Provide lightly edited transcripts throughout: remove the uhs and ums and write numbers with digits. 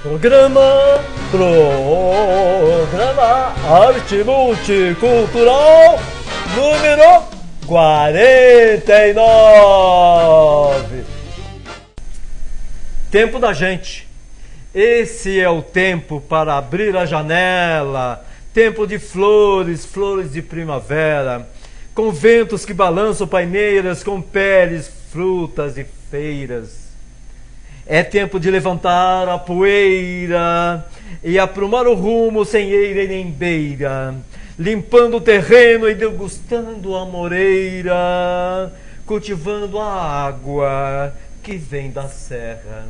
Programa Arte Multicultural número 49. Tempo da gente. Esse é o tempo para abrir a janela. Tempo de flores, flores de primavera, com ventos que balançam paineiras, com peles, frutas e feiras. É tempo de levantar a poeira e aprumar o rumo sem eira e nem beira, limpando o terreno e degustando a moreira, cultivando a água que vem da serra,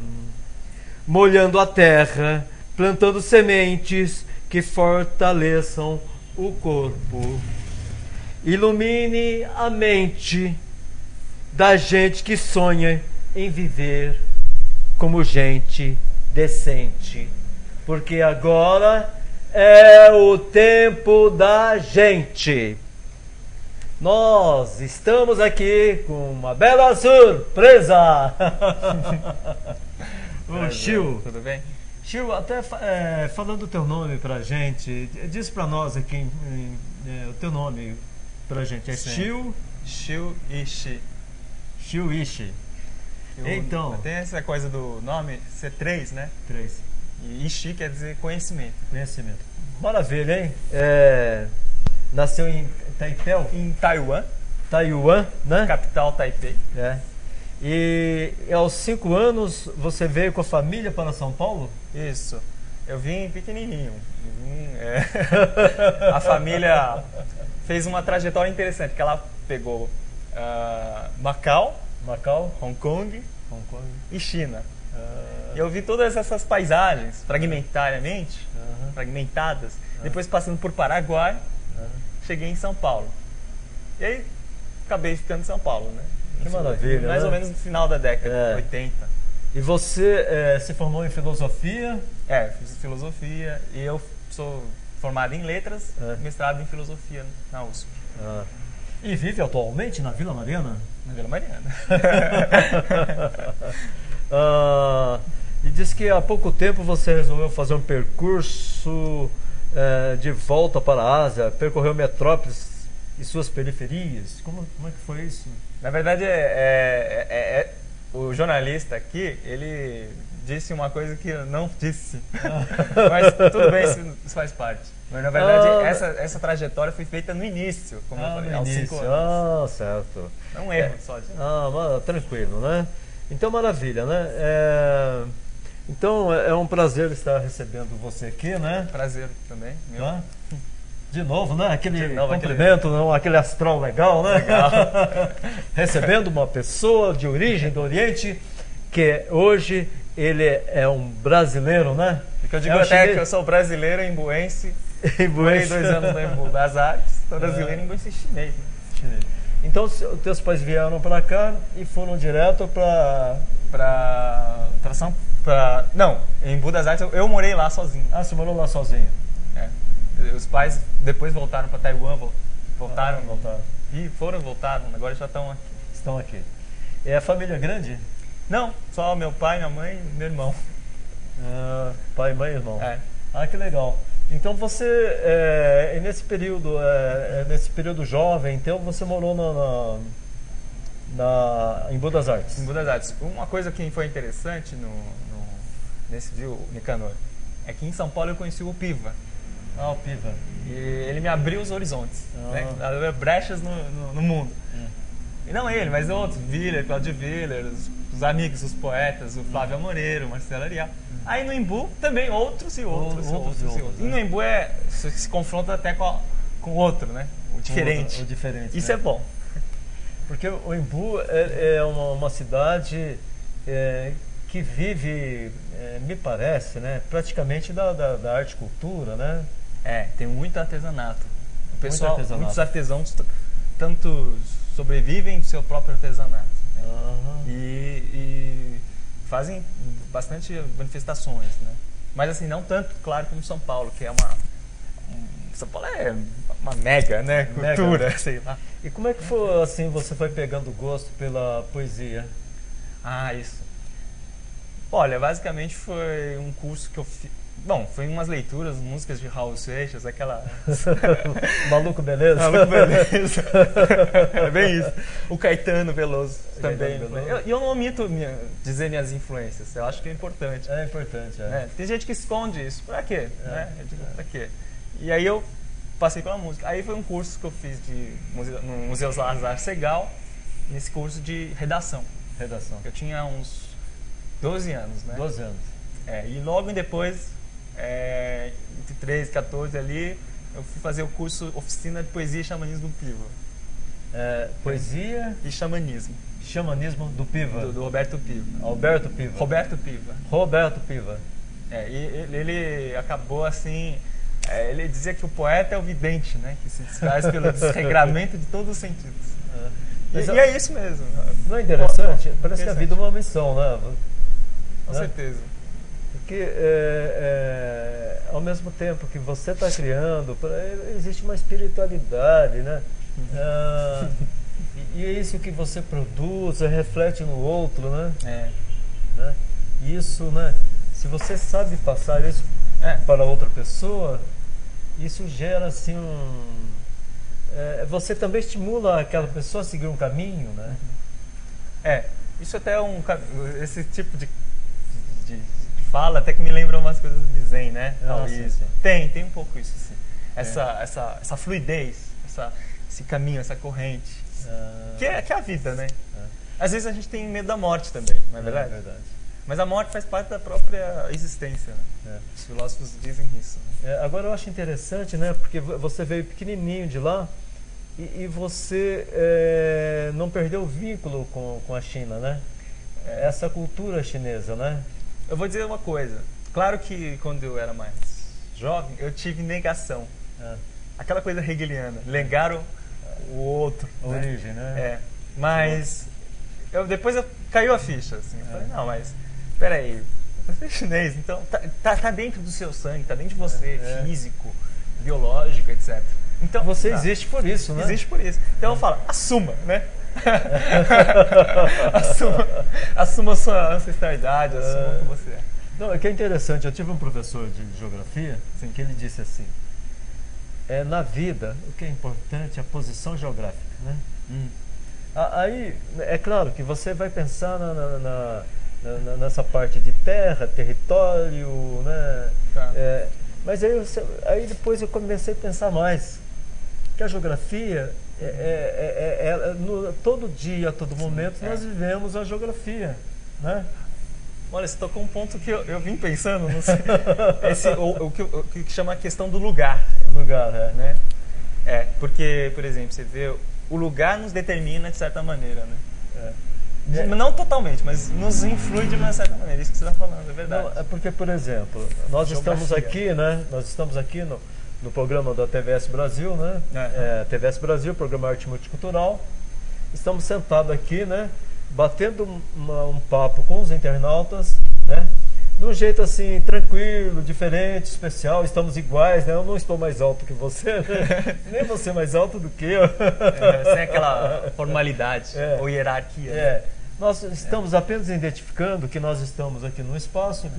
molhando a terra, plantando sementes que fortaleçam o corpo. Ilumine a mente da gente que sonha em viver como gente decente, porque agora é o tempo da gente. Nós estamos aqui com uma bela surpresa. Ô, Chiu, tudo bem? Chiu, até falando o teu nome pra gente, diz pra nós aqui o teu nome pra gente. É Chiu? Chiu Ishi. Chiu Ishi. Então, tem essa coisa do nome ser três, né? Três. E Ishi quer dizer conhecimento. Conhecimento. Maravilha, hein? Nasceu em Taipei? Em Taiwan. Taiwan, né? Capital Taipei. É. E aos 5 anos você veio com a família para São Paulo? Isso. Eu vim pequenininho. A família fez uma trajetória interessante, que ela pegou Macau, Hong Kong e China. E eu vi todas essas paisagens fragmentadas. Depois passando por Paraguai, cheguei em São Paulo. E aí acabei ficando em São Paulo, né? Que maravilha, mais né? ou menos no final da década, 80. E você se formou em filosofia? Fiz filosofia e eu sou formado em letras, mestrado em filosofia na USP. E vive atualmente na Vila Mariana? Na Vila Mariana. E diz que há pouco tempo você resolveu fazer um percurso de volta para a Ásia, percorreu metrópoles e suas periferias. Como é que foi isso? Na verdade, o jornalista aqui, ele disse uma coisa que eu não disse. Mas tudo bem, isso faz parte. Mas na verdade, essa trajetória foi feita no início, como eu falei, aos 5 anos. Certo. É um erro só. Tranquilo, né? Então, maravilha, né? Então, é um prazer estar recebendo você aqui, né? Prazer também, meu. Tá? De novo, né? Aquele cumprimento, aquele astral legal, né? Legal. Recebendo uma pessoa de origem do Oriente, que hoje ele é um brasileiro, né? Porque eu digo até que eu sou brasileiro embuense. Morei 2 anos no Embu das Artes, sou brasileiro embuense chinês. Chinês. Então, os teus pais vieram para cá e foram direto Não, em Embu das Artes eu morei lá sozinho. Ah, você morou lá sozinho? Os pais depois voltaram para Taiwan, voltaram. E voltaram, agora já estão aqui. Estão aqui. É a família grande? Não, só meu pai, minha mãe e meu irmão. Pai, mãe e irmão. Que legal. Então você, nesse período jovem, então você morou em Embu das Artes? Em Embu das Artes. Uma coisa que foi interessante nesse viu, Nicanor, é que em São Paulo eu conheci o Piva. O Piva. E ele me abriu os horizontes, né? Abriu brechas no mundo. E não ele, mas outros, Claudio Willer, os amigos, os poetas, o Flávio Amoreiro, o Marcelo Arial. Aí no Embu também outros. E no Embu se confronta até com o outro, né? O diferente. O diferente. Isso é bom. Porque o Embu é uma cidade que vive, me parece, né? Praticamente da arte e cultura, né? Tem muito artesanato. O pessoal, muitos artesãos tanto sobrevivem do seu próprio artesanato, né? E fazem bastante manifestações, né? Mas assim, não tanto, claro, como São Paulo, que é São Paulo é uma mega, né? Cultura, sei lá. E como é que foi, assim, você foi pegando gosto pela poesia? Isso. Olha, basicamente foi um curso que eu fiz. Bom, foi umas leituras, músicas de Raul Seixas, aquela... Maluco Beleza? Maluco Beleza. É bem isso. O Caetano Veloso também. E eu não omito dizer minhas influências, eu acho que é importante. É importante, Tem gente que esconde isso. Pra quê? Né? Eu digo, pra quê? E aí eu passei pela música. Aí foi um curso que eu fiz no Museu Lazar Segal, nesse curso de redação. Eu tinha uns 12 anos, né? 12 anos. E logo depois, entre 13 e 14 ali, eu fui fazer o curso Oficina de Poesia e Xamanismo do Piva. Poesia e Xamanismo. Xamanismo do Piva. Do Roberto Piva. Alberto Piva. Roberto Piva. E ele acabou assim... ele dizia que o poeta é o vidente, né? Que se desfaz pelo desregramento de todos os sentidos. E é isso mesmo. Não é interessante? Parece que a vida é uma missão, né? Com certeza. Porque ao mesmo tempo que você está criando, existe uma espiritualidade, né? E é isso que você produz, reflete no outro, né? Né? Isso, né? Se você sabe passar isso para outra pessoa, isso gera assim você também estimula aquela pessoa a seguir um caminho, né? Isso até é esse tipo de fala até que me lembra umas coisas do Zen, né? Sim. Tem um pouco isso, sim. Essa fluidez, esse caminho, essa corrente, que é a vida, né? Às vezes a gente tem medo da morte também, não é verdade? É verdade. Mas a morte faz parte da própria existência, né? Os filósofos dizem isso. Agora eu acho interessante, né? Porque você veio pequenininho de lá e você não perdeu o vínculo com a China, né? Essa cultura chinesa, né? Eu vou dizer uma coisa. Claro que quando eu era mais jovem, eu tive negação. Aquela coisa hegeliana. Negar o outro. A origem, né? Mas depois caiu a ficha. Assim. Eu falei, não, mas peraí. Você é chinês, então tá dentro do seu sangue, tá dentro de você, físico, biológico, etc. Então, você existe por isso, né? Existe por isso. Então eu falo, assuma, né? assuma a sua ancestralidade, assuma o que você é. Não, é que é interessante, eu tive um professor de geografia que ele disse assim, na vida o que é importante é a posição geográfica, né? Aí, é claro que você vai pensar nessa parte de terra, território, né? Mas aí depois eu comecei a pensar mais, que a geografia todo dia, a todo momento nós vivemos a geografia, né? Olha, você tocou um ponto que eu vim pensando, não sei. O que chama a questão do lugar. Né? Porque, por exemplo, você vê, o lugar nos determina de certa maneira, né? Não totalmente, mas nos influi de uma certa maneira. Isso que você está falando, é verdade. Não, porque, por exemplo, nós estamos aqui, né? Nós estamos aqui no programa da TVS Brasil, né? TVS Brasil, programa Arte Multicultural. Estamos sentados aqui, né? Batendo um papo com os internautas, né? De um jeito assim, tranquilo, diferente, especial, estamos iguais, né? Eu não estou mais alto que você, né? Nem você mais alto do que eu. Sem aquela formalidade ou hierarquia. Né? Nós estamos apenas identificando que nós estamos aqui num espaço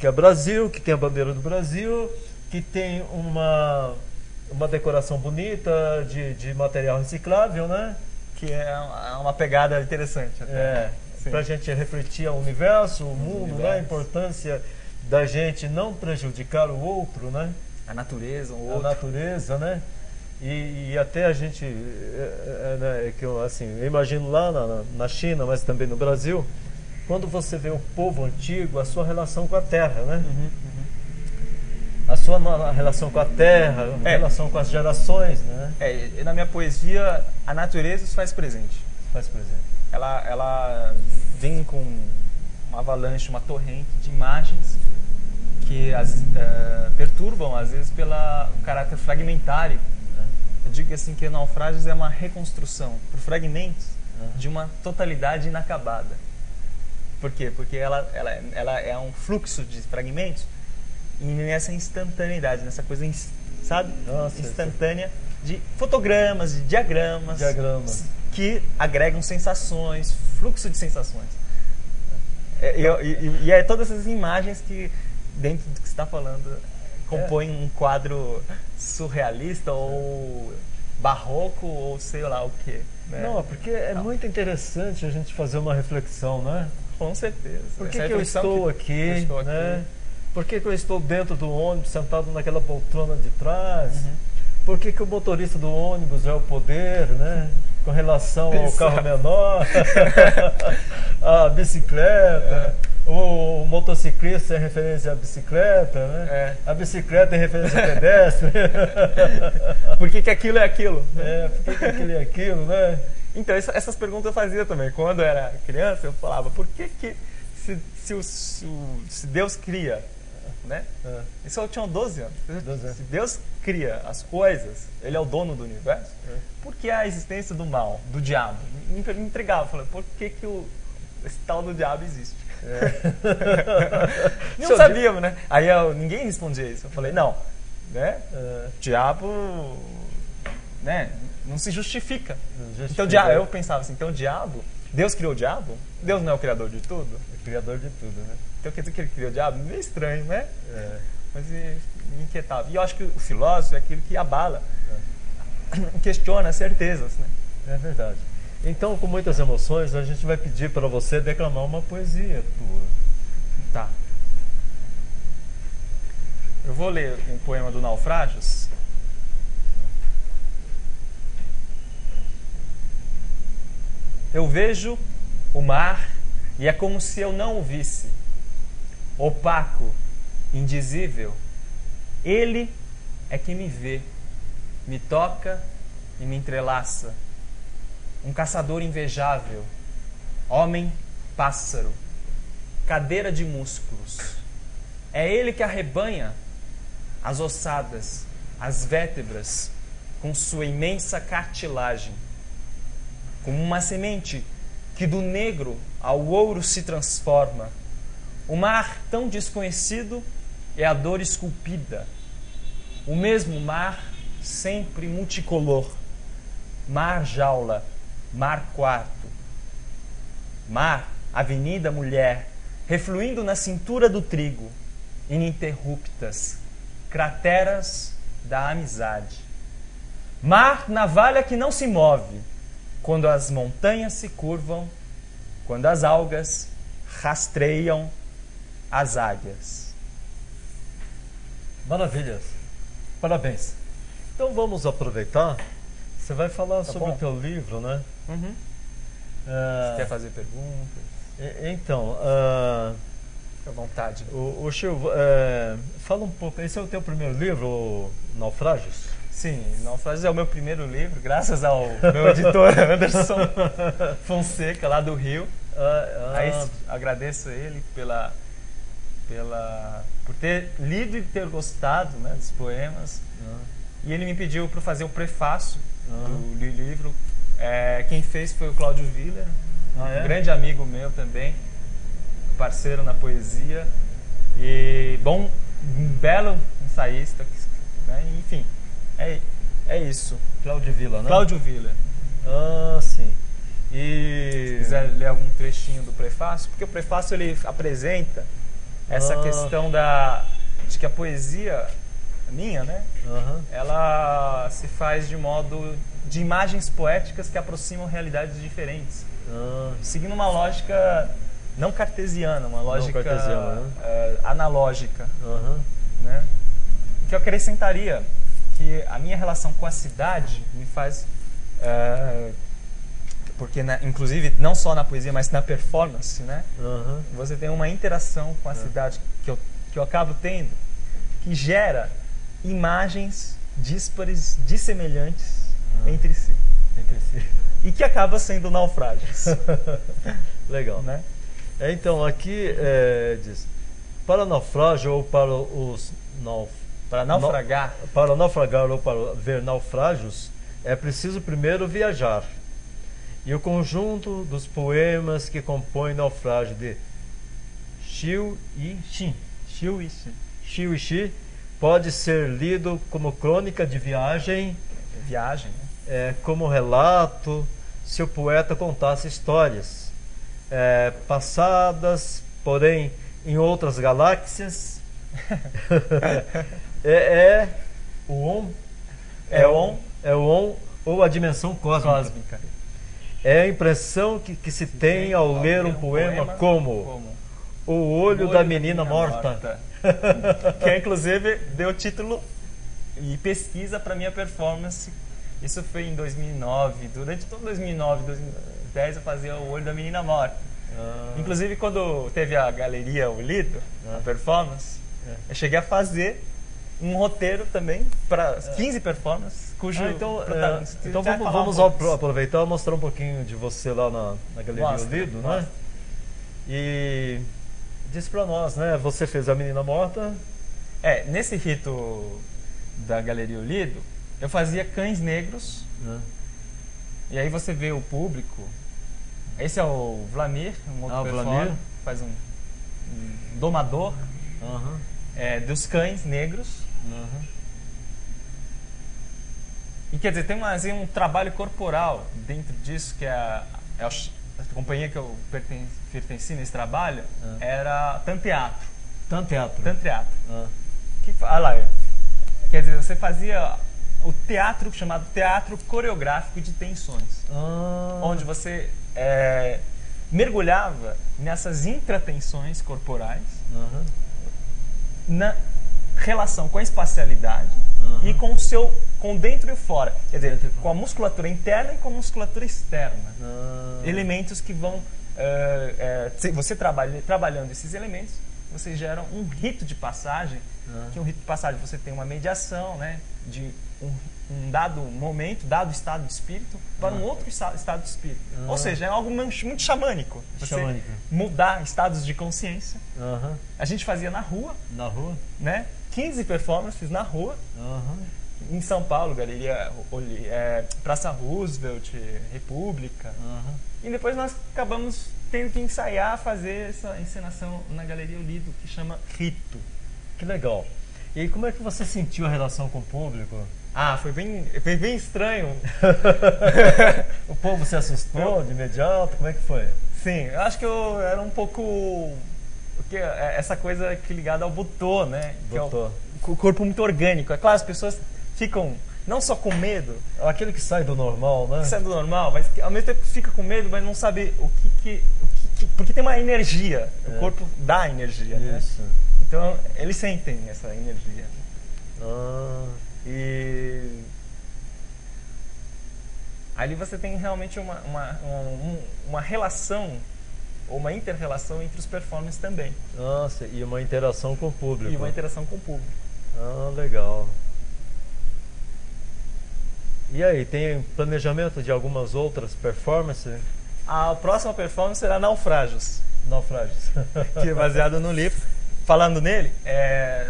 que é Brasil, que tem a bandeira do Brasil, que tem uma decoração bonita de material reciclável, né? Que é uma pegada interessante. Para a gente refletir o universo, o mundo, né? A importância da gente não prejudicar o outro, né? A natureza, o outro. A natureza, né? E até a gente, que eu, assim, eu imagino lá na China, mas também no Brasil, quando você vê o povo antigo, a sua relação com a terra, né? A sua relação com a terra, a relação com as gerações, né? E na minha poesia, a natureza se faz presente. Ela vem com uma avalanche, uma torrente de imagens que perturbam, às vezes, pelo caráter fragmentário. Eu digo assim que Naufrágios é uma reconstrução por fragmentos de uma totalidade inacabada. Por quê? Porque ela é um fluxo de fragmentos e nessa instantaneidade, nessa coisa, sabe? Instantânea de fotogramas, de diagramas que agregam sensações, fluxo de sensações. E é todas essas imagens que, dentro do que você está falando, compõem um quadro surrealista ou barroco ou sei lá o quê. Né? Não, porque é muito interessante a gente fazer uma reflexão, né? Com certeza. Por que eu estou aqui, né? Por que eu estou dentro do ônibus, sentado naquela poltrona de trás? Por que o motorista do ônibus é o poder, né? Com relação ao carro menor, a bicicleta, o motociclista é referência à bicicleta, né? A bicicleta é referência ao pedestre. Por que aquilo é aquilo? Por que aquilo é aquilo, né? Então, essas perguntas eu fazia também. Quando eu era criança, eu falava, por que se Deus cria, né? Isso eu tinha 12 anos. Se Deus cria as coisas, Ele é o dono do universo, por que a existência do mal, do diabo? Me intrigava, falei, por que esse tal do diabo existe? Não sabíamos, né? Aí ninguém respondia isso. Eu falei, não, né? Diabo, né? Não se justifica. Então, eu pensava assim, então o diabo, Deus criou o diabo? Deus não é o criador de tudo? É o criador de tudo, né? Então quer dizer que ele criou o diabo? Meio estranho, né? Mas me inquietava. E eu acho que o filósofo é aquilo que abala, questiona as certezas, né? É verdade. Então, com muitas emoções, a gente vai pedir para você declamar uma poesia tua. Tá. Eu vou ler um poema do Naufrágios. Eu vejo o mar e é como se eu não o visse. Opaco, indizível, ele é que me vê, me toca e me entrelaça. Um caçador invejável, homem pássaro, cadeira de músculos. É ele que arrebanha as ossadas, as vértebras, com sua imensa cartilagem. Como uma semente que do negro ao ouro se transforma. O mar tão desconhecido é a dor esculpida. O mesmo mar sempre multicolor. Mar jaula, mar quarto. Mar, avenida mulher, refluindo na cintura do trigo. Ininterruptas, crateras da amizade. Mar, navalha que não se move. Quando as montanhas se curvam, quando as algas rastreiam as águias. Maravilhas. Parabéns. Então vamos aproveitar. Você vai falar sobre o teu livro, né? Você quer fazer perguntas? Então, fica à vontade. O Chico, fala um pouco. Esse é o teu primeiro livro, Naufrágios? Sim, Naufrágios é o meu primeiro livro, graças ao meu editor Anderson Fonseca, lá do Rio. Aí agradeço a ele por ter lido e ter gostado, né, dos poemas. E ele me pediu para fazer o prefácio do livro. Quem fez foi o Cláudio Viller, um grande amigo meu também, parceiro na poesia. E um belo ensaísta, né, enfim. É isso. Cláudio Viller, né? Cláudio Viller. Sim. E... Se quiser ler algum trechinho do prefácio, porque o prefácio ele apresenta essa questão de que a poesia minha, né? Ela se faz de modo de imagens poéticas que aproximam realidades diferentes. Seguindo uma lógica não cartesiana, uma lógica analógica. Né? Que eu acrescentaria que a minha relação com a cidade me faz... porque, né, inclusive, não só na poesia, mas na performance, né? Você tem uma interação com a cidade que eu acabo tendo, que gera imagens díspares, dissemelhantes entre si. E que acaba sendo naufrágios. Legal. Né? Então, aqui diz, para naufrágio ou para os para naufragar. Para naufragar ou para ver naufrágios, é preciso primeiro viajar. E o conjunto dos poemas que compõem Naufrágio de Xiu e Xin pode ser lido como crônica de viagem, né? Como relato, se o poeta contasse histórias passadas porém em outras galáxias. é o On. É o On ou a dimensão cósmica. É a impressão que se tem ao ler um poema como O Olho da Menina Morta. Que inclusive deu título e pesquisa para minha performance. Isso foi em 2009. Durante todo 2009, 2010 eu fazia O Olho da Menina Morta. Inclusive quando teve a galeria O Lido, a performance, eu cheguei a fazer um roteiro também para 15 performances, cujo protagonista... Então vamos aproveitar e mostrar um pouquinho de você lá na galeria O Lido, né? E diz para nós, né? Você fez a Menina Morta. Nesse rito da galeria O Lido, eu fazia cães negros. E aí você vê o público. Esse é o Vlamir, um outro performer, faz um domador dos cães negros. E quer dizer, tem um trabalho corporal dentro disso, que a companhia que eu pertenci nesse trabalho era Tanteatro. Quer dizer, você fazia o teatro chamado teatro coreográfico de tensões, onde você mergulhava nessas intratensões corporais na relação com a espacialidade e com dentro e fora, quer dizer, com a musculatura interna e com a musculatura externa, elementos que vão você trabalhando esses elementos, você gera um rito de passagem, que é um rito de passagem, você tem uma mediação, né, de um dado momento, dado estado de espírito para um outro estado de espírito. Ou seja, é algo muito xamânico. Você mudar estados de consciência. A gente fazia na rua, né? 15 performances na rua. Em São Paulo, Galeria Praça Roosevelt, República. E depois nós acabamos tendo que ensaiar, fazer essa encenação na Galeria O Lido, que chama Rito. Que legal. E aí, como é que você sentiu a relação com o público? Foi bem estranho. O povo se assustou de imediato? Como é que foi? Sim, eu acho que eu era um pouco... essa coisa que ligada ao Butô, né? Butô. Que é o corpo muito orgânico. É claro, as pessoas ficam não só com medo... Aquele que sai do normal, né? Que sai do normal, mas ao mesmo tempo fica com medo, mas não sabe porque tem uma energia. O corpo dá energia. Isso. Né? Então, eles sentem essa energia. E ali você tem realmente uma relação, ou uma inter-relação entre os performers também. Nossa, e uma interação com o público. Legal. E aí, tem planejamento de algumas outras performances? A próxima performance será Naufrágios. Que é baseado no livro. Falando nele,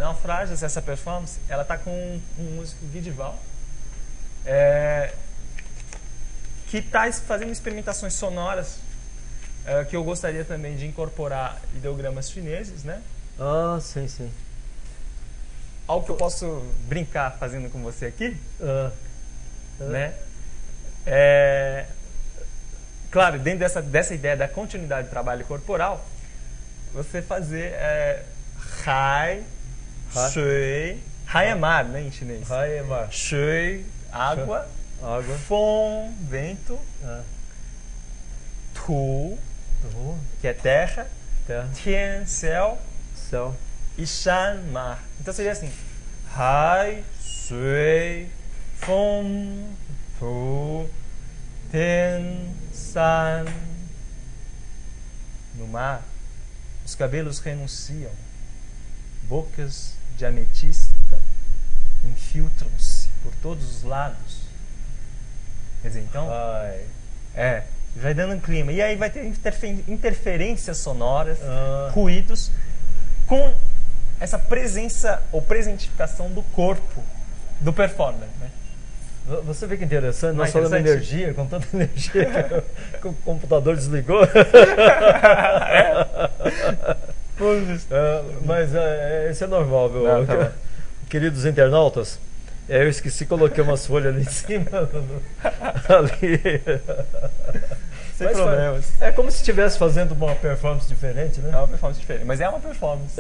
Naufrágios, essa performance, ela tá com um músico Guidival, que está fazendo experimentações sonoras, que eu gostaria também de incorporar ideogramas chineses, né? Sim. Algo que eu posso brincar fazendo com você aqui, né? Claro, dentro dessa ideia da continuidade do trabalho corporal, você fazer Hai, Shui, Hai é mar, né, em chinês. Hai é mar. Shui, água. Fong, vento. Tu, que é terra. Tian, céu. E Shan, mar. Então seria assim: Hai, Shui, Fong, Tu, Tian, San. No mar, os cabelos renunciam, bocas de ametista infiltram-se por todos os lados. Quer dizer, então, vai dando um clima. E aí vai ter interferências sonoras, ruídos, com essa presença ou presentificação do corpo do performer, né? Você vê que interessante, nós falamos de energia, com tanta energia que o computador desligou. Mas isso é normal, viu? Queridos internautas, eu esqueci, coloquei umas folhas ali em cima. Ali. Sem problemas. É como se estivesse fazendo uma performance diferente, né? É uma performance diferente, mas é uma performance.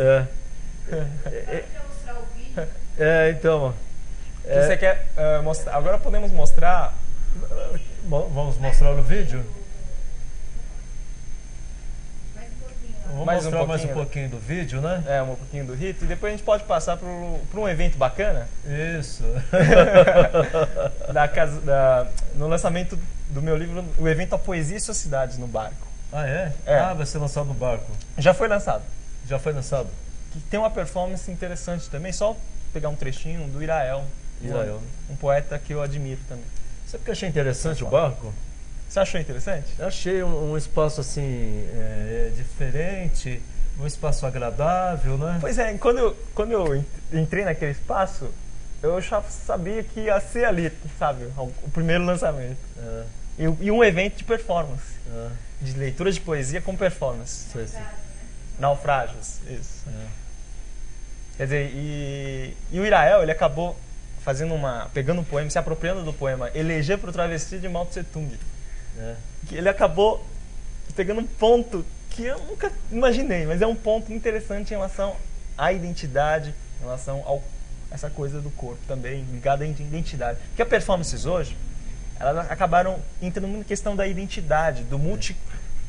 Mostrar o vídeo. Então. Você quer mostrar? Agora podemos mostrar. Vamos mostrar o vídeo? Vamos mostrar mais um pouquinho do vídeo, né? Um pouquinho do rito. E depois a gente pode passar para um evento bacana. Isso. No lançamento do meu livro, o evento A Poesia e Sociedades no Barco. Ah, é? Vai ser lançado no barco. Já foi lançado. Já foi lançado? Que tem uma performance interessante também. Só pegar um trechinho do Irael. Um poeta que eu admiro também. Sabe o que eu achei interessante o barco? Você achou interessante? Eu achei um espaço assim, diferente, um espaço agradável, né? Pois é, quando eu entrei naquele espaço, eu já sabia que ia ser ali, sabe? O primeiro lançamento. E um evento de performance. De leitura de poesia com performance. Naufrágios, isso. Quer dizer, e o Irael, ele acabou pegando um poema, se apropriando do poema Eleger para o Travesti de Mao Tse Tung. Que ele acabou pegando um ponto que eu nunca imaginei, mas é um ponto interessante em relação à identidade, em relação a essa coisa do corpo também, ligada à identidade. Porque as performances hoje, elas acabaram entrando na questão da identidade, do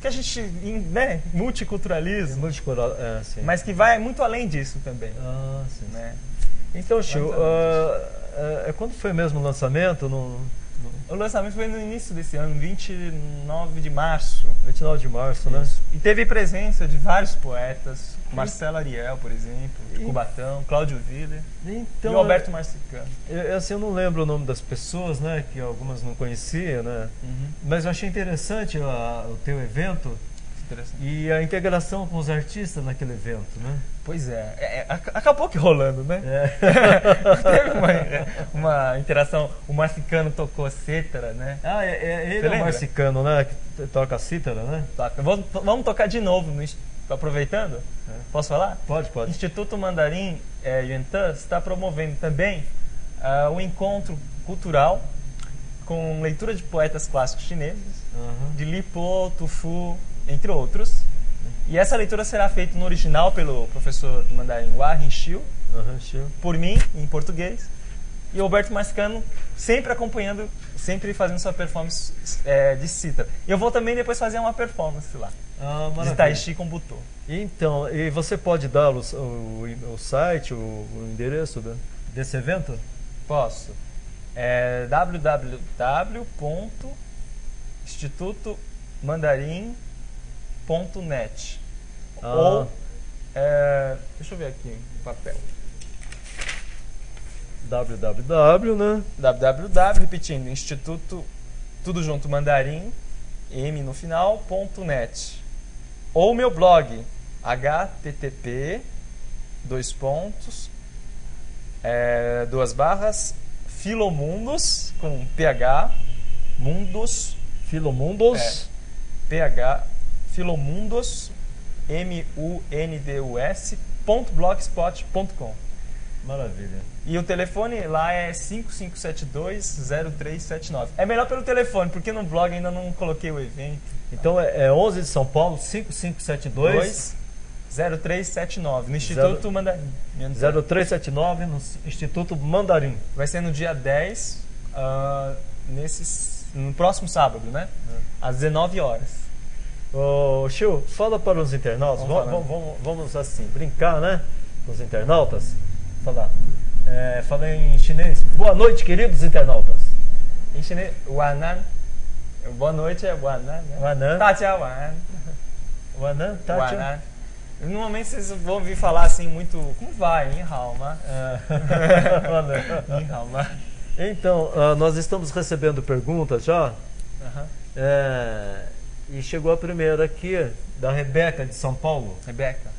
que a gente, né, multiculturalismo, sim. mas que vai muito além disso também. Sim. Né? Então, Chiu, quando foi mesmo o lançamento? O lançamento foi no início desse ano, 29 de março. 29 de março, né? E teve presença de vários poetas, Marcelo Ariel, por exemplo, Cubatão, Cláudio Viller e Alberto Marcicano. Eu não lembro o nome das pessoas, né? Que algumas não conhecia, né? Mas eu achei interessante o teu evento e a integração com os artistas naquele evento, né? Pois acabou que rolando, né? Teve uma interação, o Marcicano tocou cítara, né? Ele é o Marcicano, né? Que toca cítara, né? Vamos tocar de novo, aproveitando? Posso falar? Pode. O Instituto Mandarim Yuantan está promovendo também um encontro cultural com leitura de poetas clássicos chineses, de Li Po, Tu Fu, entre outros. E essa leitura será feita no original pelo professor de mandarim Hua Rinxiu, por mim, em português, e o Alberto Marcicano sempre acompanhando, sempre fazendo sua performance de cítara. E eu vou também depois fazer uma performance lá, de Tai Chi com Butô. Então, e você pode dar o site, o endereço desse evento? Posso. www.institutomandarim.net ou deixa eu ver aqui o papel. www, né? www, repetindo, Instituto tudo junto mandarim m no final .net ou meu blog http Filomundos com ph mundos ph Filomundos MUNDUS.blogspot.com. Maravilha. E o telefone lá é 5572-0379. É melhor pelo telefone, porque no blog ainda não coloquei o evento. Então é 11 de São Paulo, 5572 0379, no Instituto Mandarim. 0379, no Instituto Mandarim. Vai ser no dia 10, no próximo sábado, né? Às 19 horas. Chiu, fala para os internautas, vamos assim, brincar, né? Com os internautas. Fala em chinês. Boa noite, queridos internautas. Em chinês, Wanan. Boa noite é Wanan, né? Wanan. Tachia Wanan. Wanan, Tachia. Wanan. Normalmente vocês vão ouvir falar assim muito, como vai? Em Halma. Em Halma. Então, nós estamos recebendo perguntas já. E chegou a primeira aqui, da Rebeca, de São Paulo. Rebeca.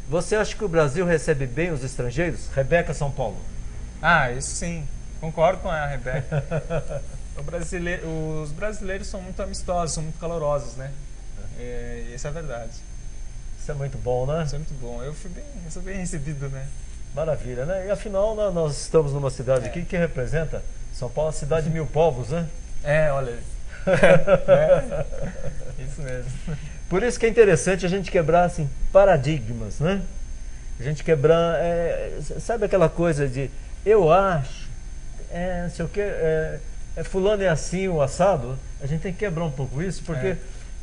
Você acha que o Brasil recebe bem os estrangeiros? Rebeca, São Paulo. Isso sim. Concordo com a Rebeca. Os brasileiros são muito amistosos, são muito calorosos, né? Isso é verdade. Isso é muito bom, né? Isso é muito bom. Eu sou bem recebido, né? Maravilha, né? E afinal, nós estamos numa cidade aqui que representa São Paulo, a cidade de 1000 povos, né? Olha. Isso mesmo. Por isso que é interessante a gente quebrar assim, paradigmas, né? A gente quebrar, sabe aquela coisa de eu acho, não sei o que, fulano é assim, o assado. A gente tem que quebrar um pouco isso, porque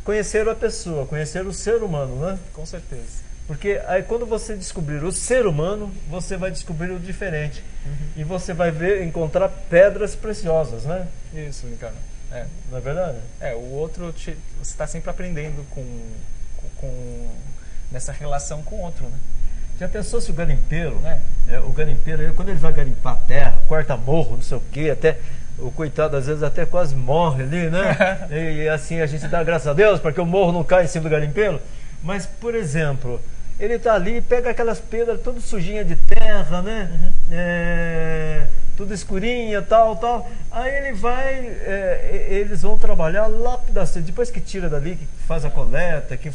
conhecer a pessoa, conhecer o ser humano, né? Com certeza. Porque aí quando você descobrir o ser humano, você vai descobrir o diferente. E você vai encontrar pedras preciosas, né? Isso, Ricardo. Não é verdade? O outro, você está sempre aprendendo nessa relação com o outro, né? Já pensou se o garimpeiro, o garimpeiro, quando ele vai garimpar a terra, corta morro, não sei o quê, até o coitado às vezes até quase morre ali, né? E assim a gente dá graças a Deus porque o morro não cai em cima do garimpeiro. Mas, por exemplo, ele está ali, pega aquelas pedras toda sujinha de terra, né? Tudo escurinha, tal. Aí ele vai, eles vão trabalhar lapidação. Depois que tira dali, que faz a coleta, que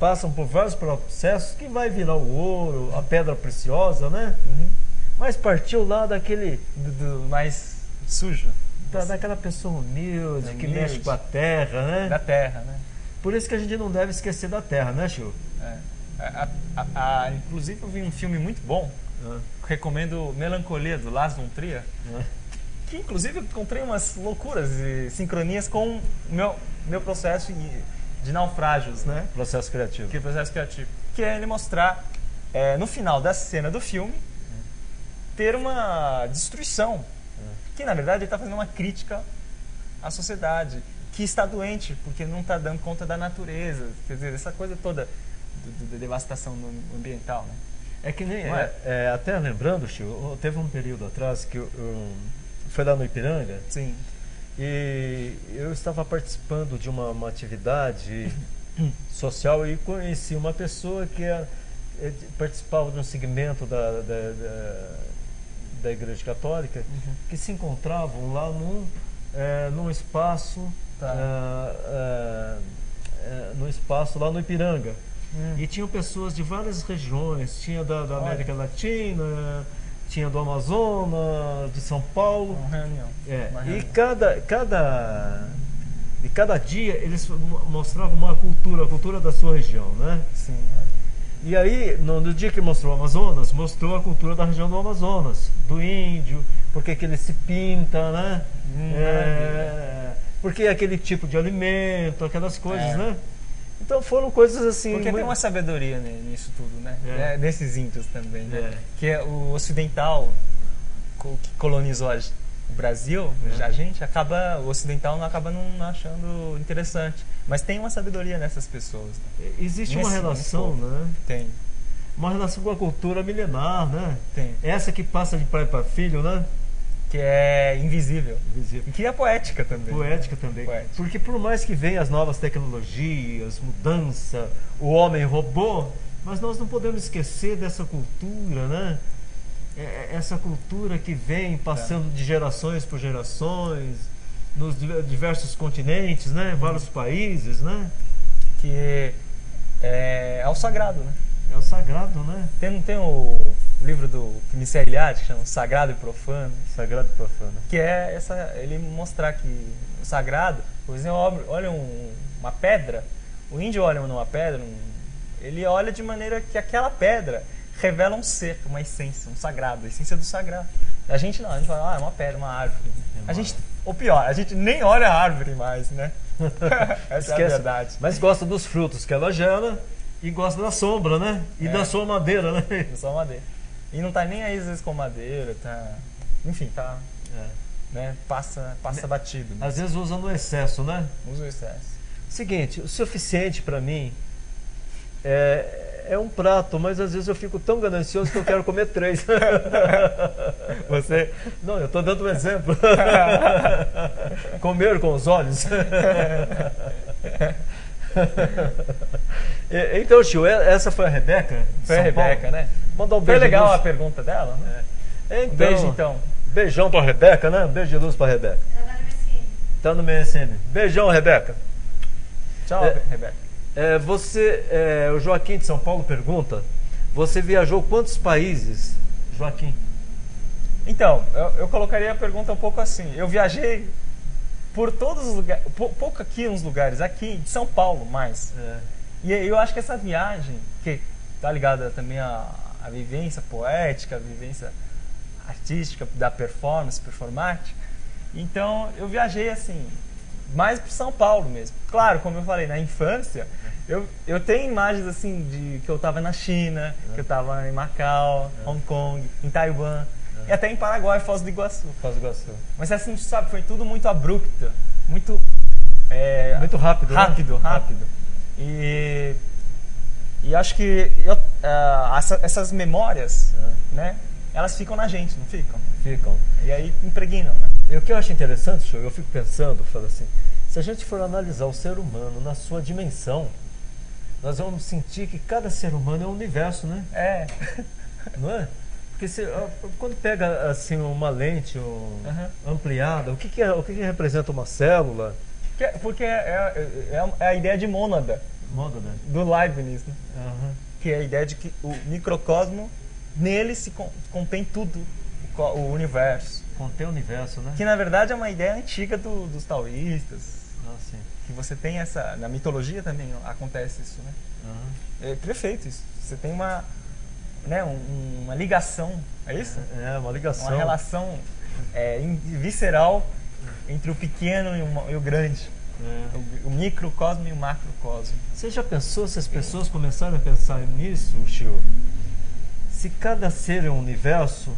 passam por vários processos, que vai virar o ouro, a pedra preciosa, né? Mas partiu lá daquele... do mais sujo. Daquela pessoa humilde, que mexe com a terra, né? Da terra, né? Por isso que a gente não deve esquecer da terra, né, Chico? Inclusive eu vi um filme muito bom, recomendo Melancolia, do Lars von Trier, que inclusive eu encontrei umas loucuras e sincronias com o meu processo de naufrágios, né? Processo criativo. Que é ele mostrar, no final da cena do filme, ter uma destruição, que na verdade ele está fazendo uma crítica à sociedade, que está doente, porque não está dando conta da natureza, quer dizer, essa coisa toda da devastação ambiental, né? É que nem, até lembrando, Chico, teve um período atrás que foi lá no Ipiranga. Sim. E eu estava participando de uma atividade social e conheci uma pessoa que participava de um segmento da Igreja Católica, que se encontravam lá num espaço, no espaço lá no Ipiranga. E tinham pessoas de várias regiões, tinha da América Latina, tinha do Amazonas, de São Paulo. Uma reunião. E cada dia eles mostravam a cultura da sua região, né? Sim. E aí, no dia que mostrou o Amazonas, mostrou a cultura da região do Amazonas, do índio, porque que ele se pinta, né? Porque é aquele tipo de alimento, aquelas coisas, né? Então foram coisas assim... Porque tem uma sabedoria nisso tudo, né? Nesses índios também, né? Que é o ocidental que colonizou o Brasil, o ocidental não acaba não achando interessante. Mas tem uma sabedoria nessas pessoas. Né? Existe uma relação, né? Tem. Uma relação com a cultura milenar, né? Tem. Essa que passa de pai para filho, né? Que é invisível. Invisível. E que é poética também. Poética também. Poética. Porque por mais que venham as novas tecnologias, mudança, o homem robô, mas nós não podemos esquecer dessa cultura, né? Essa cultura que vem passando de gerações por gerações, nos diversos continentes, né? Vários países, né? Que é o sagrado, né? É o sagrado, né? Tem o livro do Mircea Eliade, que chama Sagrado e Profano. Sagrado e Profano. Que é ele mostrar que o sagrado, por exemplo, olha uma pedra, o índio olha numa pedra, ele olha de maneira que aquela pedra revela um ser, uma essência, um sagrado, a essência do sagrado. A gente não, a gente fala, é uma pedra, uma árvore. Ou pior, a gente nem olha a árvore mais, né? Essa é a verdade. Mas gosta dos frutos que ela gera e gosta da sombra, né? E da sua madeira, né? Da sua madeira. E não tá nem aí às vezes com madeira, tá... Enfim, tá... Né? Passa batido. Às vezes usa no excesso, né? Usa o excesso. Seguinte, o suficiente para mim é um prato, mas às vezes eu fico tão ganancioso que eu quero comer 3. Você? Não, eu estou dando um exemplo. Comer com os olhos. Então, tio, essa foi a Rebeca? Foi a Rebeca, né? Mandar um beijo. Foi legal a pergunta dela, né? Então, um beijo, então. Beijão pra Rebeca, né? Beijo de luz pra Rebeca. Ela tá no MSN. Beijão, Rebeca. Tchau, Rebeca. O Joaquim de São Paulo pergunta: você viajou quantos países, Joaquim? Então, eu colocaria a pergunta um pouco assim. Eu viajei por todos os lugares, pouco aqui uns lugares, aqui de São Paulo mais. E eu acho que essa viagem, que tá ligada também à vivência poética, a vivência artística, da performance, performática, então eu viajei assim, mais para São Paulo mesmo. Claro, como eu falei, na infância, eu tenho imagens assim de que eu estava na China, que eu estava em Macau, Hong Kong, em Taiwan, e até em Paraguai, Foz do Iguaçu. Mas assim, sabe, foi tudo muito abrupto, muito rápido. E acho que essas memórias, né, elas ficam na gente, não ficam? Ficam. E aí impregnam, né? E o que eu acho interessante, eu fico pensando, falo assim, se a gente for analisar o ser humano na sua dimensão, nós vamos sentir que cada ser humano é um universo, né? Não é? Porque quando pega assim uma lente ampliada, o que representa uma célula? Porque é a ideia de mônada do Leibniz, né? Que é a ideia de que o microcosmo, nele se contém tudo, o universo. Contém o universo, né? Que na verdade é uma ideia antiga dos taoístas. Sim. Que você tem na mitologia também acontece isso, né? É perfeito isso. Você tem uma ligação, é isso? Uma ligação. Uma relação visceral entre o pequeno e o grande. O microcosmo e o macrocosmo. Você já pensou se as pessoas começarem a pensar nisso, Chiu? Se cada ser é um universo,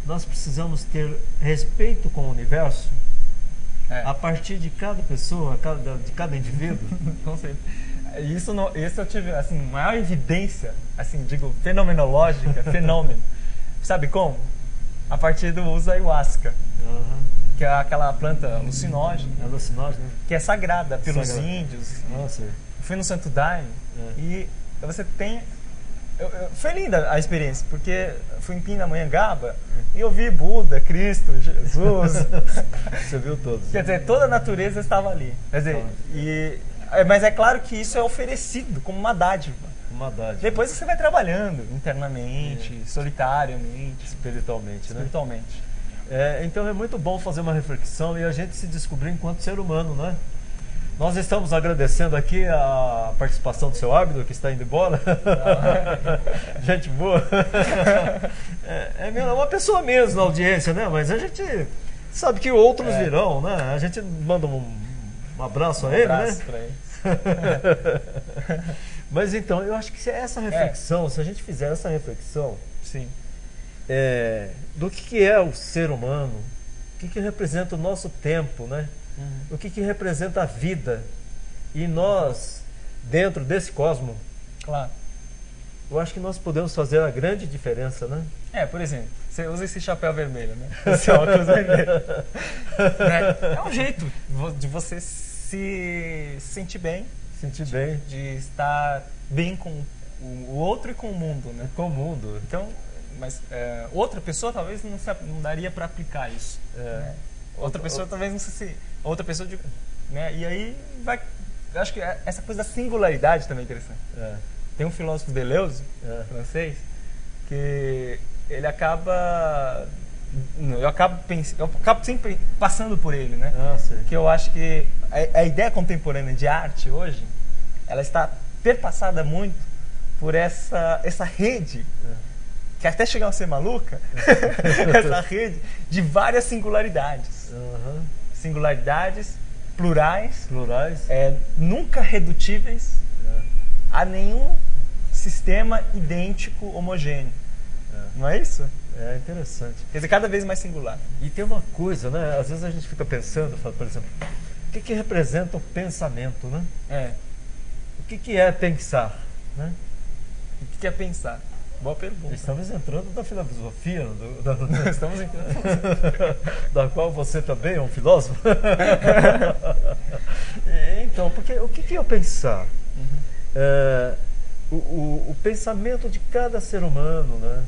nós precisamos ter respeito com o universo a partir de cada pessoa, de cada indivíduo. Com certeza. Isso eu tive assim, maior evidência, assim, digo, fenomenológica, fenômeno. Sabe como? A partir do uso da ayahuasca. Que é aquela planta alucinógena. Que é sagrada pelos índios. Fui no Santo Daime e você tem... Foi linda a experiência, porque fui em Pindamonhangaba e eu vi Buda, Cristo, Jesus. Você viu todos. Quer dizer, toda a natureza estava ali. Quer dizer, mas é claro que isso é oferecido como uma dádiva. Depois você vai trabalhando internamente, solitariamente, espiritualmente. Então é muito bom fazer uma reflexão e a gente se descobrir enquanto ser humano, né? Nós estamos agradecendo aqui a participação do seu árbitro, que está indo embora. Gente boa. É uma pessoa mesmo na audiência, né? Mas a gente sabe que outros virão, né? A gente manda um abraço a ele, né? Pra ele. Mas então, eu acho que se essa reflexão, se a gente fizer essa reflexão, sim, do que é o ser humano, o que representa o nosso tempo, né? O que representa a vida, e nós, dentro desse cosmo, claro, eu acho que nós podemos fazer a grande diferença, né? Por exemplo, você usa esse chapéu vermelho, né? Esse óculos vermelho. É um jeito de você se sentir bem. De estar bem com o outro e com o mundo, né? Com o mundo. Então, mas outra pessoa talvez não daria para aplicar isso. Né? Outra pessoa talvez não sei se... Outra pessoa, né? E aí vai... Eu acho que essa coisa da singularidade também é interessante. Tem um filósofo Deleuze, francês, que ele acaba... Eu acabo sempre passando por ele, né? Que eu acho que a ideia contemporânea de arte hoje, ela está perpassada muito por essa rede, que até chegar a ser maluca, essa rede de várias singularidades. Singularidades plurais, nunca redutíveis a nenhum sistema idêntico, homogêneo. Não é isso? É interessante. Quer dizer, cada vez mais singular. E tem uma coisa, né? Às vezes a gente fica pensando, por exemplo, o que representa o pensamento, né? O que é pensar, né? O que é pensar? Boa pergunta. Estamos entrando na filosofia, estamos entrando da qual você também é um filósofo. Então, porque o que é o pensar? O pensamento de cada ser humano, né?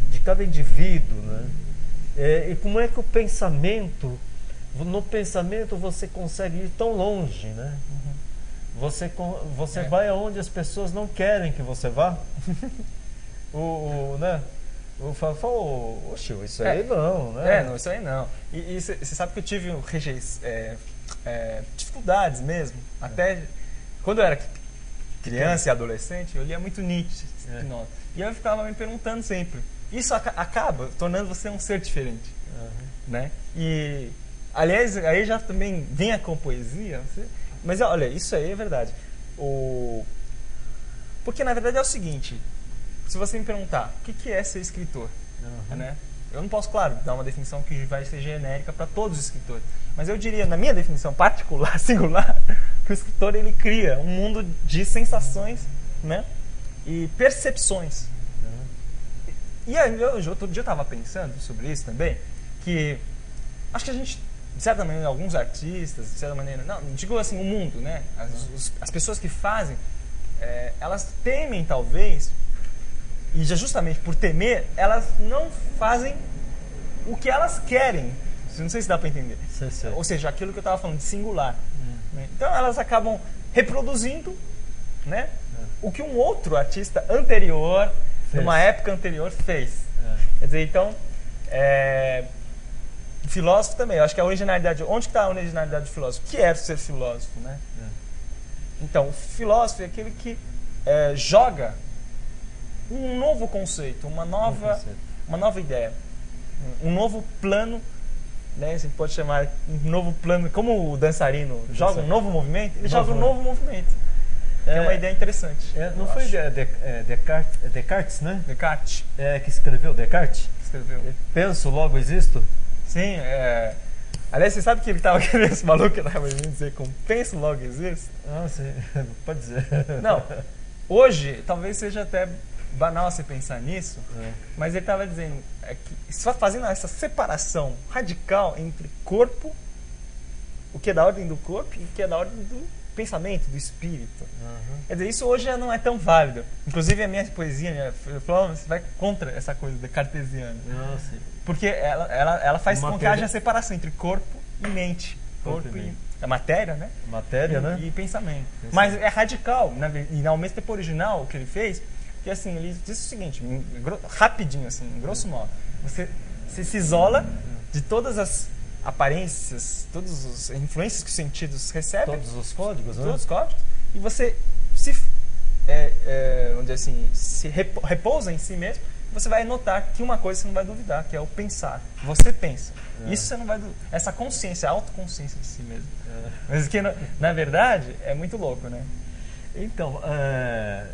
De cada indivíduo, né? E como é que o pensamento, no pensamento você consegue ir tão longe, né? Você vai aonde as pessoas não querem que você vá. Né? Oxe, isso aí não, né? Não, isso aí não. E você sabe que eu tive dificuldades mesmo. Até quando eu era criança e adolescente, eu lia muito Nietzsche. E eu ficava me perguntando sempre. Isso acaba tornando você um ser diferente. Né? E, aliás, aí já também vem com poesia. Mas olha, isso aí é verdade. Porque na verdade é o seguinte: se você me perguntar o que é ser escritor, né? Eu não posso, claro, dar uma definição que vai ser genérica para todos os escritores. Mas eu diria, na minha definição particular, singular, que o escritor ele cria um mundo de sensações, né? E percepções. E aí, outro dia eu estava pensando sobre isso também, que acho que a gente, de certa maneira, alguns artistas, de certa maneira, não digo assim, o mundo, né? As pessoas que fazem, elas temem talvez, e já justamente por temer, elas não fazem o que elas querem. Não sei se dá para entender. Sim. Ou seja, aquilo que eu estava falando de singular. Né? Então elas acabam reproduzindo, né? O que um outro artista anterior, numa época anterior, fez. Quer dizer, então, filósofo também. Eu acho que a originalidade... Onde está a originalidade do filósofo? O que é ser filósofo, né? Então, o filósofo é aquele que joga um novo conceito, uma nova ideia, um novo plano, né? Você pode chamar um novo plano, como o dançarino joga um novo movimento, ele joga um novo movimento. É uma ideia interessante. Não foi Descartes, né? Descartes. Que escreveu Descartes? Escreveu. Penso, logo existo? Sim, aliás, você sabe que ele estava querendo, esse maluco que estava dizer com penso, logo existo? Ah, sim, pode dizer. Não, hoje talvez seja até banal você pensar nisso, mas ele estava dizendo que só fazendo essa separação radical entre corpo, o que é da ordem do corpo e o que é da ordem do pensamento, do espírito. Quer dizer, isso hoje já não é tão válido. Inclusive a minha poesia, minha performance vai contra essa coisa da cartesiana. Porque ela faz com que haja separação entre corpo e mente. Corpo e a matéria, né? Matéria, né? E pensamento. Mas é radical, né? E ao mesmo tempo original o que ele fez, que assim, ele disse o seguinte, rapidinho assim, grosso modo, você se isola de todas as aparências, todas as influências que os sentidos recebem, todos os códigos, né? Todos os códigos, e você se vamos dizer assim, se repousa em si mesmo, você vai notar que uma coisa você não vai duvidar, que é o pensar. Você pensa. Isso você não vai duvidar. Essa consciência, a autoconsciência de si mesmo. Mas que, na verdade, é muito louco, né? Então,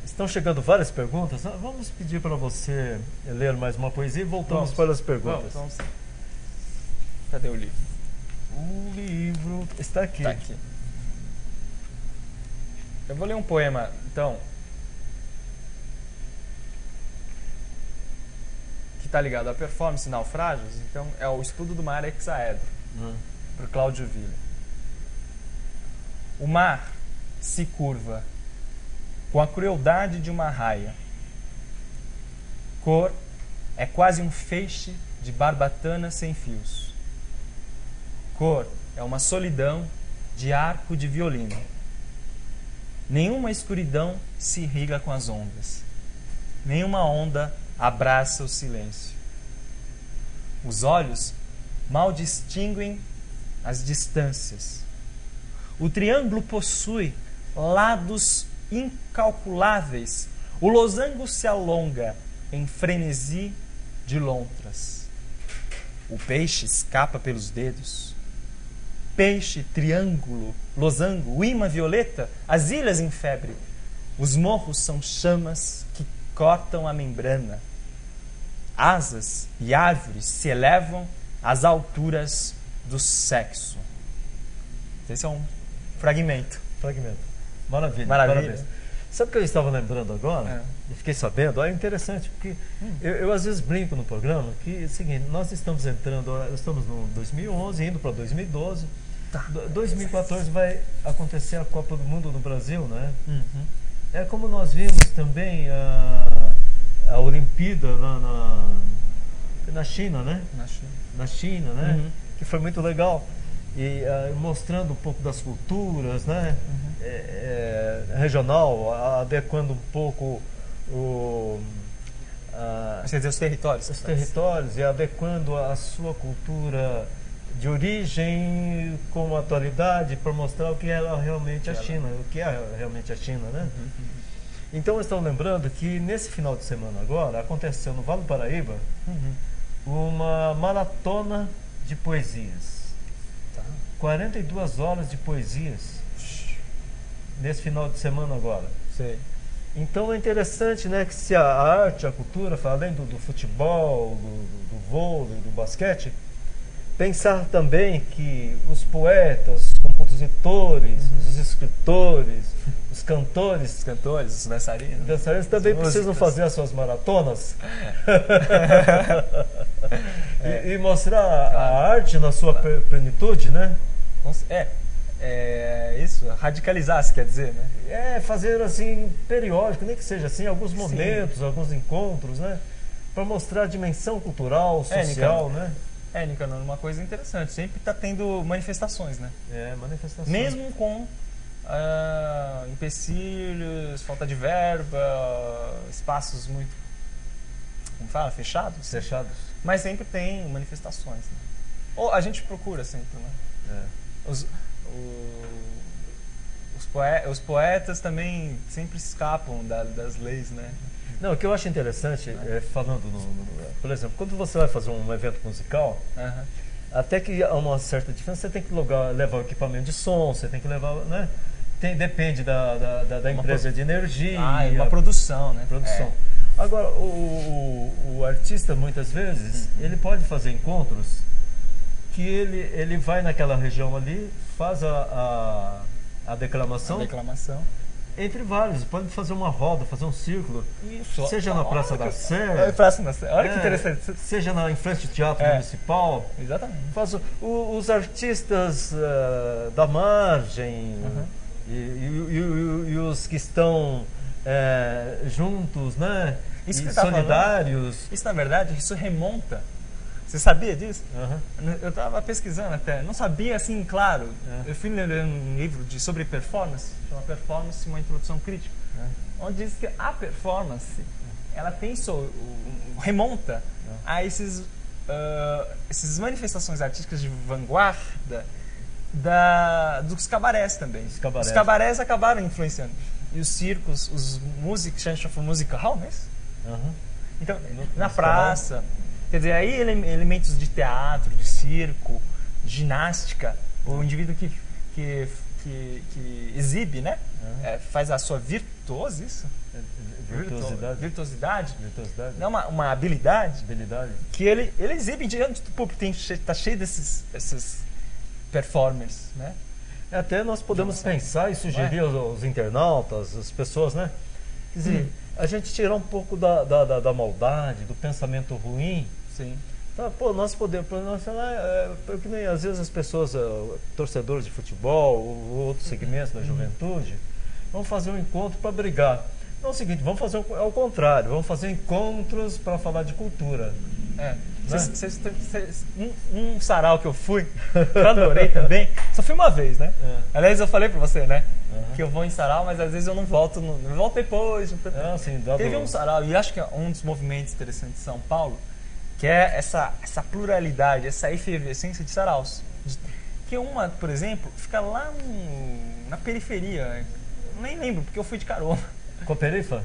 estão chegando várias perguntas. Vamos pedir para você ler mais uma poesia e voltamos para as perguntas. Vamos. Cadê o livro? O livro está aqui. Está aqui. Eu vou ler um poema, então, que está ligado à performance e naufrágios. Então, é o estudo do mar hexaedro, para o Cláudio Villa. O mar se curva com a crueldade de uma raia. Cor é quase um feixe de barbatana sem fios. Cor é uma solidão de arco de violino. Nenhuma escuridão se irriga com as ondas. Nenhuma onda abraça o silêncio. Os olhos mal distinguem as distâncias. O triângulo possui lados incalculáveis. O losango se alonga em frenesi de lontras. O peixe escapa pelos dedos. Peixe, triângulo, losango, o imã violeta, as ilhas em febre. Os morros são chamas que cortam a membrana. Asas e árvores se elevam às alturas do sexo. Esse é um fragmento. Maravilha. Parabéns. Sabe o que eu estava lembrando agora? E fiquei sabendo. É interessante, porque eu às vezes brinco no programa que é o seguinte, nós estamos no 2011, indo para 2012. 2014 vai acontecer a Copa do Mundo no Brasil, né? É como nós vimos também a Olimpíada na China, né? Na China, né? Que foi muito legal. E mostrando um pouco das culturas, né? Regional, adequando um pouco os territórios. Os territórios e adequando a sua cultura de origem com atualidade para mostrar o que era realmente a China, o que é realmente a China, né? Então estão lembrando que nesse final de semana agora aconteceu no Vale do Paraíba uma maratona de poesias. 42 horas de poesias nesse final de semana agora. Sei. Então é interessante, né, que se a arte, a cultura, além do futebol, do vôlei, do basquete, pensar também que os poetas, os compositores, os escritores, os cantores, os dançarinos também precisam fazer as suas maratonas e mostrar a arte na sua plenitude, né? Isso, radicalizar, se quer dizer, né? Fazer assim, periódico, nem que seja assim, alguns momentos, alguns encontros, né? Para mostrar a dimensão cultural, social, né? Nicanor, uma coisa interessante, sempre está tendo manifestações, né? Manifestações. Mesmo com empecilhos, falta de verba, espaços muito, como fala, fechados. Mas sempre tem manifestações, né? Ou a gente procura sempre, né? Os poetas também sempre escapam das leis, né? Não, o que eu acho interessante, falando por exemplo, quando você vai fazer um evento musical, até que há uma certa diferença, você tem que levar o equipamento de som, você tem que levar, né? Depende da empresa de energia. Uma produção, né? Agora, o artista, muitas vezes, ele pode fazer encontros que ele vai naquela região ali, faz a declamação. Entre vários, pode fazer uma roda, fazer um círculo. Isso. Seja na Praça da Sé. Olha que interessante. Seja em frente do Teatro Municipal. Exatamente. Faz os artistas da margem e os que estão juntos, né? Isso que solidários. Isso, na verdade, isso remonta. Você sabia disso? Eu estava pesquisando até. Não sabia, assim, claro. Eu fui ler um livro sobre performance, chama Performance, uma introdução crítica, onde diz que a performance, ela tem remonta a essas manifestações artísticas de vanguarda dos cabarés também. Os cabarés acabaram influenciando. E os circos, os músicos, a gente chama de música hall, não é isso? Então, na praça... Quer dizer, aí elementos de teatro, de circo, ginástica, o indivíduo que exibe, né? Faz a sua virtuosidade, não uma habilidade, que ele exibe diante do público, está cheio desses performers, né? Até nós podemos pensar e sugerir aos internautas, as pessoas, né? Quer dizer, a gente tirar um pouco da maldade, do pensamento ruim. Sim. Tá, nós podemos, porque nem às vezes as pessoas, torcedores de futebol, ou outros segmentos da juventude, vão fazer um encontro para brigar. Não é o seguinte, vamos fazer ao contrário, vamos fazer encontros para falar de cultura. Um sarau que eu fui, eu adorei também, só fui uma vez, né? Aliás, eu falei pra você, né? Que eu vou em sarau, mas às vezes eu não volto, eu volto depois. Teve um sarau, e acho que é um dos movimentos interessantes de São Paulo, que é essa pluralidade, essa efervescência de saraus. Que uma, por exemplo, fica lá na periferia, nem lembro, porque eu fui de carona. Coperifa,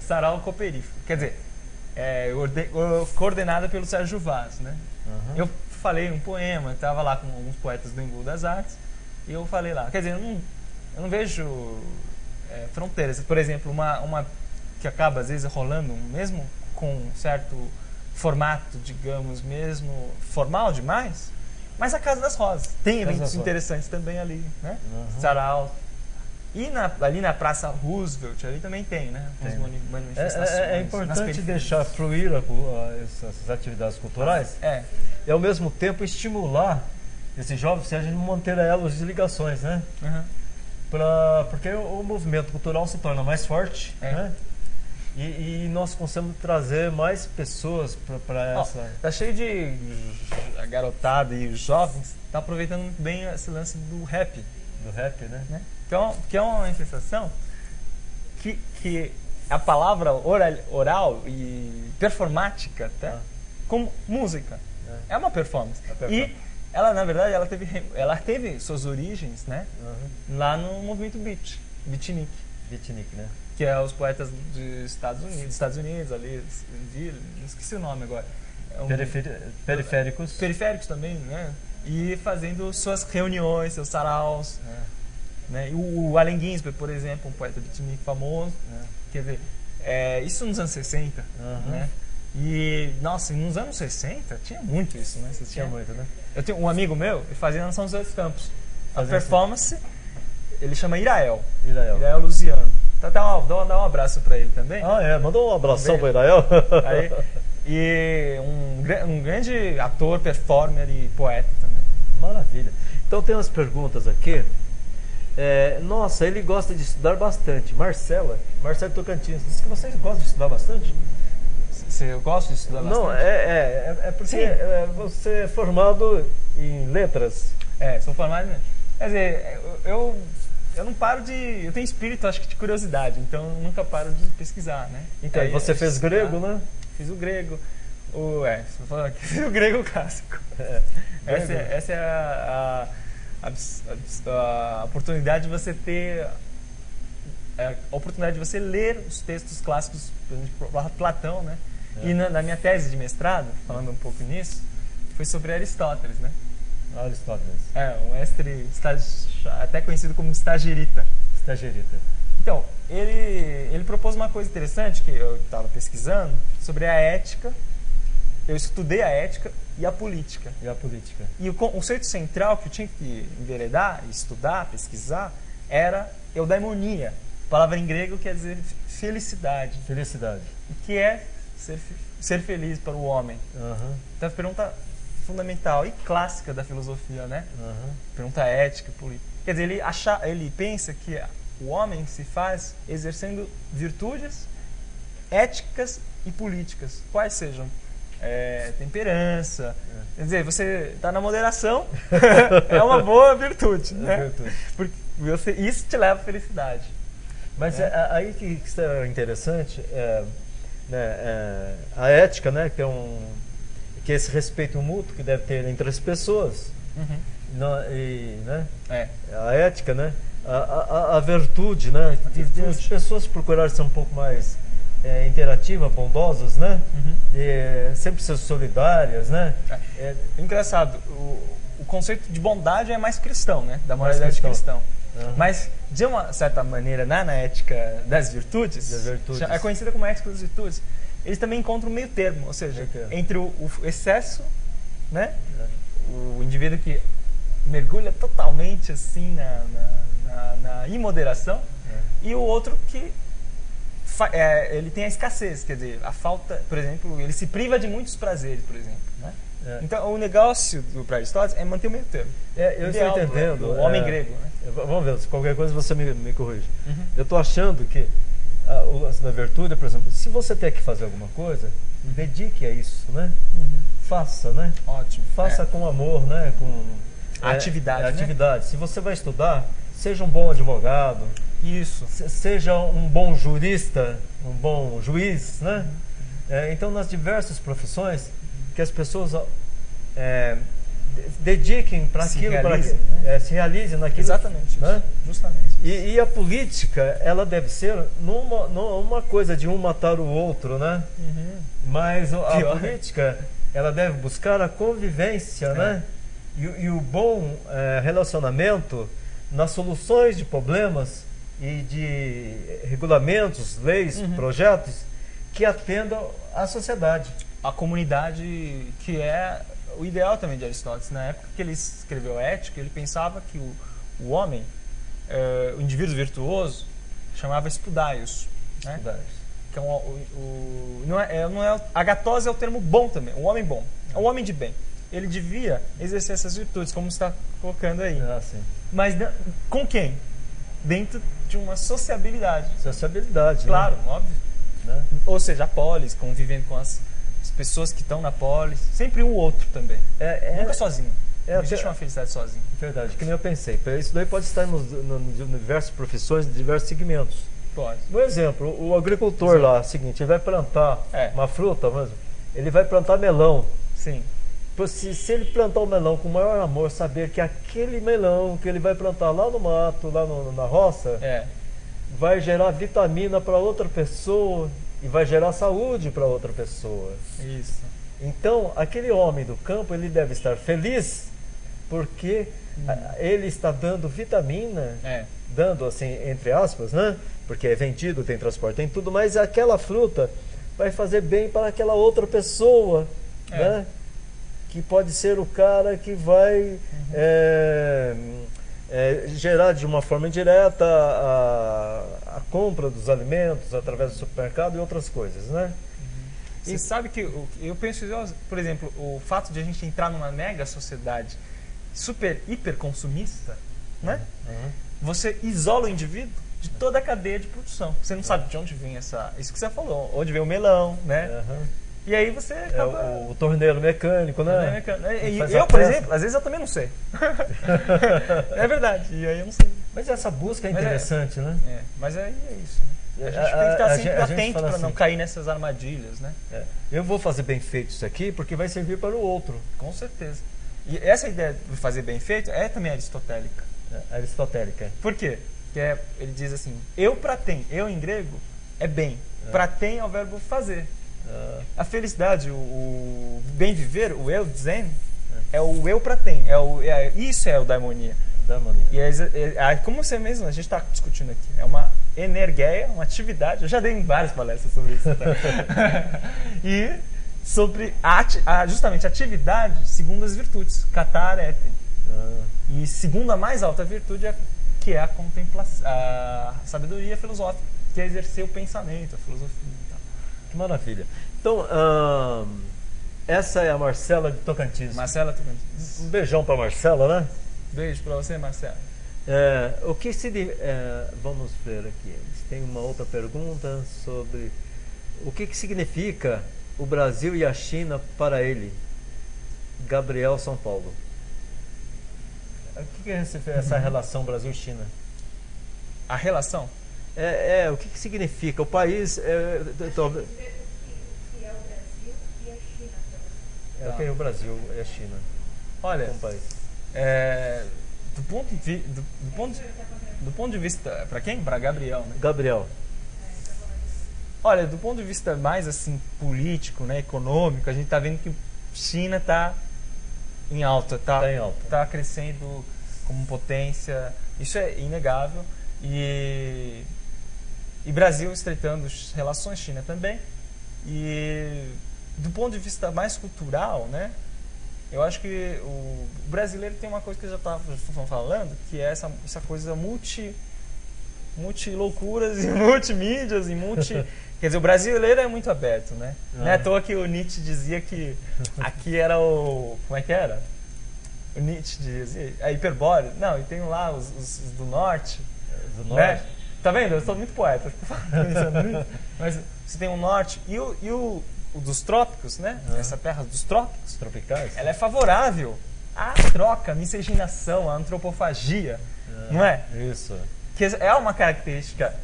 sarau Coperifa. Quer dizer, coordenada pelo Sérgio Vaz, né? Eu falei um poema, estava lá com alguns poetas do Embu das Artes, e eu falei lá. Quer dizer, eu não vejo fronteiras. Por exemplo, uma que acaba às vezes rolando, mesmo com um certo formato, digamos, mesmo formal demais, mas a Casa das Rosas. Tem eventos interessantes também ali, né? Sarau. E ali na Praça Roosevelt, ali também tem, né? Manifestações. É importante deixar fluir essas atividades culturais e ao mesmo tempo estimular esses jovens, se a gente manter elos de ligações, né? Porque o movimento cultural se torna mais forte, né? E nós conseguimos trazer mais pessoas para essa... Tá cheio de garotada e os jovens tá aproveitando muito bem esse lance do rap. Do rap, né? Que é uma manifestação que a palavra oral e performática, como música. É uma performance. Ela, na verdade, ela teve suas origens, né? Lá no movimento beatnik. Beatnik, né? Que é os poetas dos Estados Unidos ali, esqueci o nome agora. Periféricos. Periféricos também, né? E fazendo suas reuniões, seus saraus. Né? E o Allen Ginsberg, por exemplo, um poeta beatnik famoso. Quer dizer, isso nos anos 60, né? E, nossa, nos anos 60 tinha muito isso, né? Tinha muito, né? Eu tenho um amigo meu, ele fazia na São José dos Campos. A performance, ele chama Irael Luziano. Então, dá um abraço pra ele também. Mandou um abração pro Irael. E um grande ator, performer e poeta também. Maravilha. Então tem umas perguntas aqui. Nossa, ele gosta de estudar bastante. Marcelo Tocantins, diz que vocês gostam de estudar bastante? Eu gosto de estudar bastante? Não, é porque você é formado em letras. Sou formado em letras. Quer dizer, eu não paro de... Eu tenho espírito, acho que, de curiosidade, então eu nunca paro de pesquisar, né? Então, você fez grego, né? Fiz o grego. Fiz o grego clássico. Essa é a oportunidade de você ter... a oportunidade de você ler os textos clássicos, por exemplo, Platão, né? E na minha tese de mestrado, falando um pouco nisso, foi sobre Aristóteles, né? Aristóteles. Um mestre até conhecido como estagirita. Então, ele propôs uma coisa interessante que eu estava pesquisando sobre a ética. Eu estudei a ética e a política. E o conceito central que eu tinha que enveredar, estudar, pesquisar, era eudaimonia. A palavra em grego quer dizer felicidade. E que é ser feliz para o homem. Então, a pergunta fundamental e clássica da filosofia, né? Pergunta ética, política. Quer dizer, ele pensa que o homem se faz exercendo virtudes éticas e políticas. Quais sejam? Temperança. Quer dizer, você está na moderação, é uma boa virtude, né? Porque isso te leva à felicidade. Mas aí que é interessante, a ética, né, que é esse respeito mútuo que deve ter entre as pessoas. A ética, né, a virtude, né, de as pessoas procurarem ser um pouco mais interativas, bondosas, né, e sempre ser solidárias, né. Engraçado, o conceito de bondade é mais cristão, né, da moralidade cristã. Mas, de uma certa maneira, na ética das virtudes, é conhecida como ética das virtudes, eles também encontram um meio termo, ou seja, entre o excesso, né, o indivíduo que mergulha totalmente assim na imoderação, e o outro que ele tem a escassez, quer dizer, a falta, por exemplo, ele se priva de muitos prazeres, por exemplo, né? Então, o negócio do Aristóteles é manter o meio termo. Eu estou entendendo. O homem grego, né? Vamos ver, se qualquer coisa você me corrige. Eu estou achando que o lance da virtude, por exemplo, se você tem que fazer alguma coisa, dedique a isso, né? Faça, né? Ótimo. Faça com amor, né? Com atividade. Atividade. Se você vai estudar, seja um bom advogado. Isso. Seja um bom jurista, um bom juiz, né? Então, nas diversas profissões, que as pessoas dediquem para aquilo, se realizem naquilo. Exatamente, né? Justamente. E a política, ela deve ser numa coisa de um matar o outro, né? Mas a política, ela deve buscar a convivência, né? E o bom relacionamento nas soluções de problemas e de regulamentos, leis, projetos que atendam à sociedade. A comunidade, que é o ideal também de Aristóteles. Na época que ele escreveu a Ética, ele pensava que o homem, o indivíduo virtuoso, chamava Spudaios. Né? Que é agatose é o termo bom também, o homem bom, é o homem de bem. Ele devia exercer essas virtudes, como você está colocando aí. Sim. Mas com quem? Dentro de uma sociabilidade. Sociabilidade, claro, né? Óbvio. Né? Ou seja, a polis, convivendo com as pessoas que estão na polis, sempre o outro também. Nunca sozinho. Não existe uma felicidade sozinho. Verdade, que nem eu pensei. Isso daí pode estar em diversas profissões, em diversos segmentos. Pode. Por exemplo, o agricultor lá, seguinte, ele vai plantar uma fruta, mas ele vai plantar melão. Sim. se ele plantar o melão com o maior amor, saber que aquele melão que ele vai plantar lá no mato, lá na roça, vai gerar vitamina para outra pessoa e vai gerar saúde para outra pessoa. Isso. Então, aquele homem do campo, ele deve estar feliz porque ele está dando vitamina, dando assim, entre aspas, né? Porque é vendido, tem transporte, tem tudo, mas aquela fruta vai fazer bem para aquela outra pessoa, né? Que pode ser o cara que vai gerar de uma forma indireta a compra dos alimentos através do supermercado e outras coisas, né? Você sabe que eu penso, por exemplo, o fato de a gente entrar numa mega sociedade hiper consumista, né? Você isola o indivíduo de toda a cadeia de produção. Você não sabe de onde vem isso que você falou, onde vem o melão, né? E aí você acaba... o torneiro mecânico, né? E eu, por exemplo, às vezes eu também não sei. É verdade, e aí eu não sei. Mas essa busca é interessante, né? Mas aí é isso. A gente tem que estar sempre atento para não cair nessas armadilhas, né? Eu vou fazer bem feito isso aqui porque vai servir para o outro. Com certeza. E essa ideia de fazer bem feito é também aristotélica. Aristotélica. Por quê? Porque ele diz assim, eu pratem, eu em grego é bem, pratem é o verbo fazer. A felicidade, o bem viver, o eu zen, é o eu pratem, isso é o daimonia. E como você mesmo, a gente está discutindo aqui, é uma energeia, uma atividade, eu já dei várias palestras sobre isso. E sobre justamente a atividade segundo as virtudes, kata arete. E segundo a mais alta virtude, que é a contemplação, a sabedoria filosófica, que é exercer o pensamento, a filosofia e tal. Que maravilha. Então, essa é a Marcela de Tocantins. Marcela Tocantins. Um beijão para Marcela, né? Beijo para você, Marcela. O que vamos ver aqui. Tem uma outra pergunta sobre o que significa o Brasil e a China para ele. Gabriel, São Paulo. O que é essa relação Brasil e China? A relação? O que significa? O país... que é o Brasil e a China. O que é o Brasil e a China? Olha, como país? Do ponto de vista... Para quem? Para Gabriel, né? Gabriel. Olha, do ponto de vista mais assim político, né, econômico, a gente está vendo que China está em alta, tá crescendo como potência, isso é inegável, e Brasil estreitando relações, China também. E do ponto de vista mais cultural, né, eu acho que o brasileiro tem uma coisa que eu já estava falando, que é essa coisa multi loucuras e multimídias e quer dizer, o brasileiro é muito aberto, né? Não é à toa que o Nietzsche dizia que aqui era como é que era? O Nietzsche dizia, a hiperbórea. Não, e tem lá os do norte. Do norte? Né? Tá vendo? Eu sou muito poeta. Mas você tem o norte e o dos trópicos, né? Essa terra dos trópicos. Tropicais. Ela é favorável à troca, à miscigenação, à antropofagia. Não é? Isso. Que é uma característica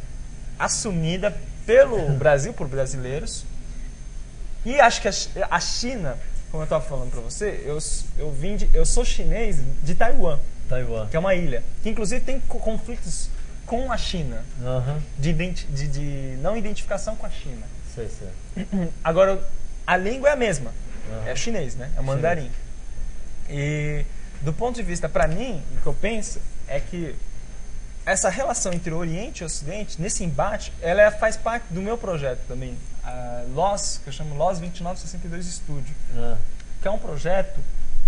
assumida pelo Brasil, por brasileiros. E acho que a China, como eu estava falando para você, eu sou chinês de Taiwan, que é uma ilha, que inclusive tem conflitos com a China, de não identificação com a China. Sei. Agora, a língua é a mesma, é chinês, né? É mandarim. E do ponto de vista, para mim, o que eu penso é que essa relação entre o Oriente e o Ocidente, nesse embate, ela faz parte do meu projeto também, que eu chamo LOS 2962 Studio, que é um projeto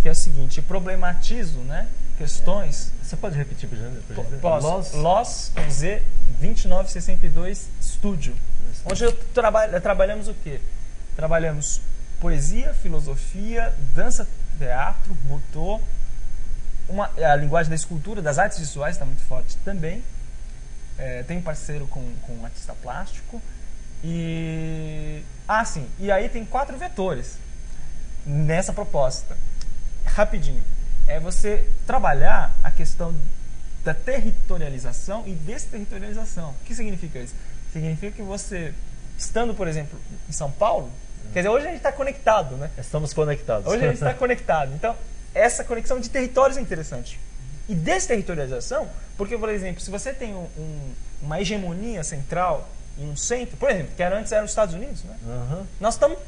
que é o seguinte, eu problematizo, né, questões... Você pode repetir, por exemplo? Posso. LOS com Z 2962 Studio, onde trabalhamos o quê? Trabalhamos poesia, filosofia, dança, teatro, butô, a linguagem da escultura, das artes visuais está muito forte também. Tem um parceiro com um artista plástico. E aí tem 4 vetores nessa proposta. Rapidinho. É você trabalhar a questão da territorialização e desterritorialização. O que significa isso? Significa que você, estando, por exemplo, em São Paulo, Quer dizer, hoje a gente está conectado, né? Estamos conectados. Hoje a gente está conectado. Então, essa conexão de territórios é interessante. E desterritorialização, porque, por exemplo, se você tem uma hegemonia central em um centro, por exemplo, que antes eram os Estados Unidos, né? Nós estamos...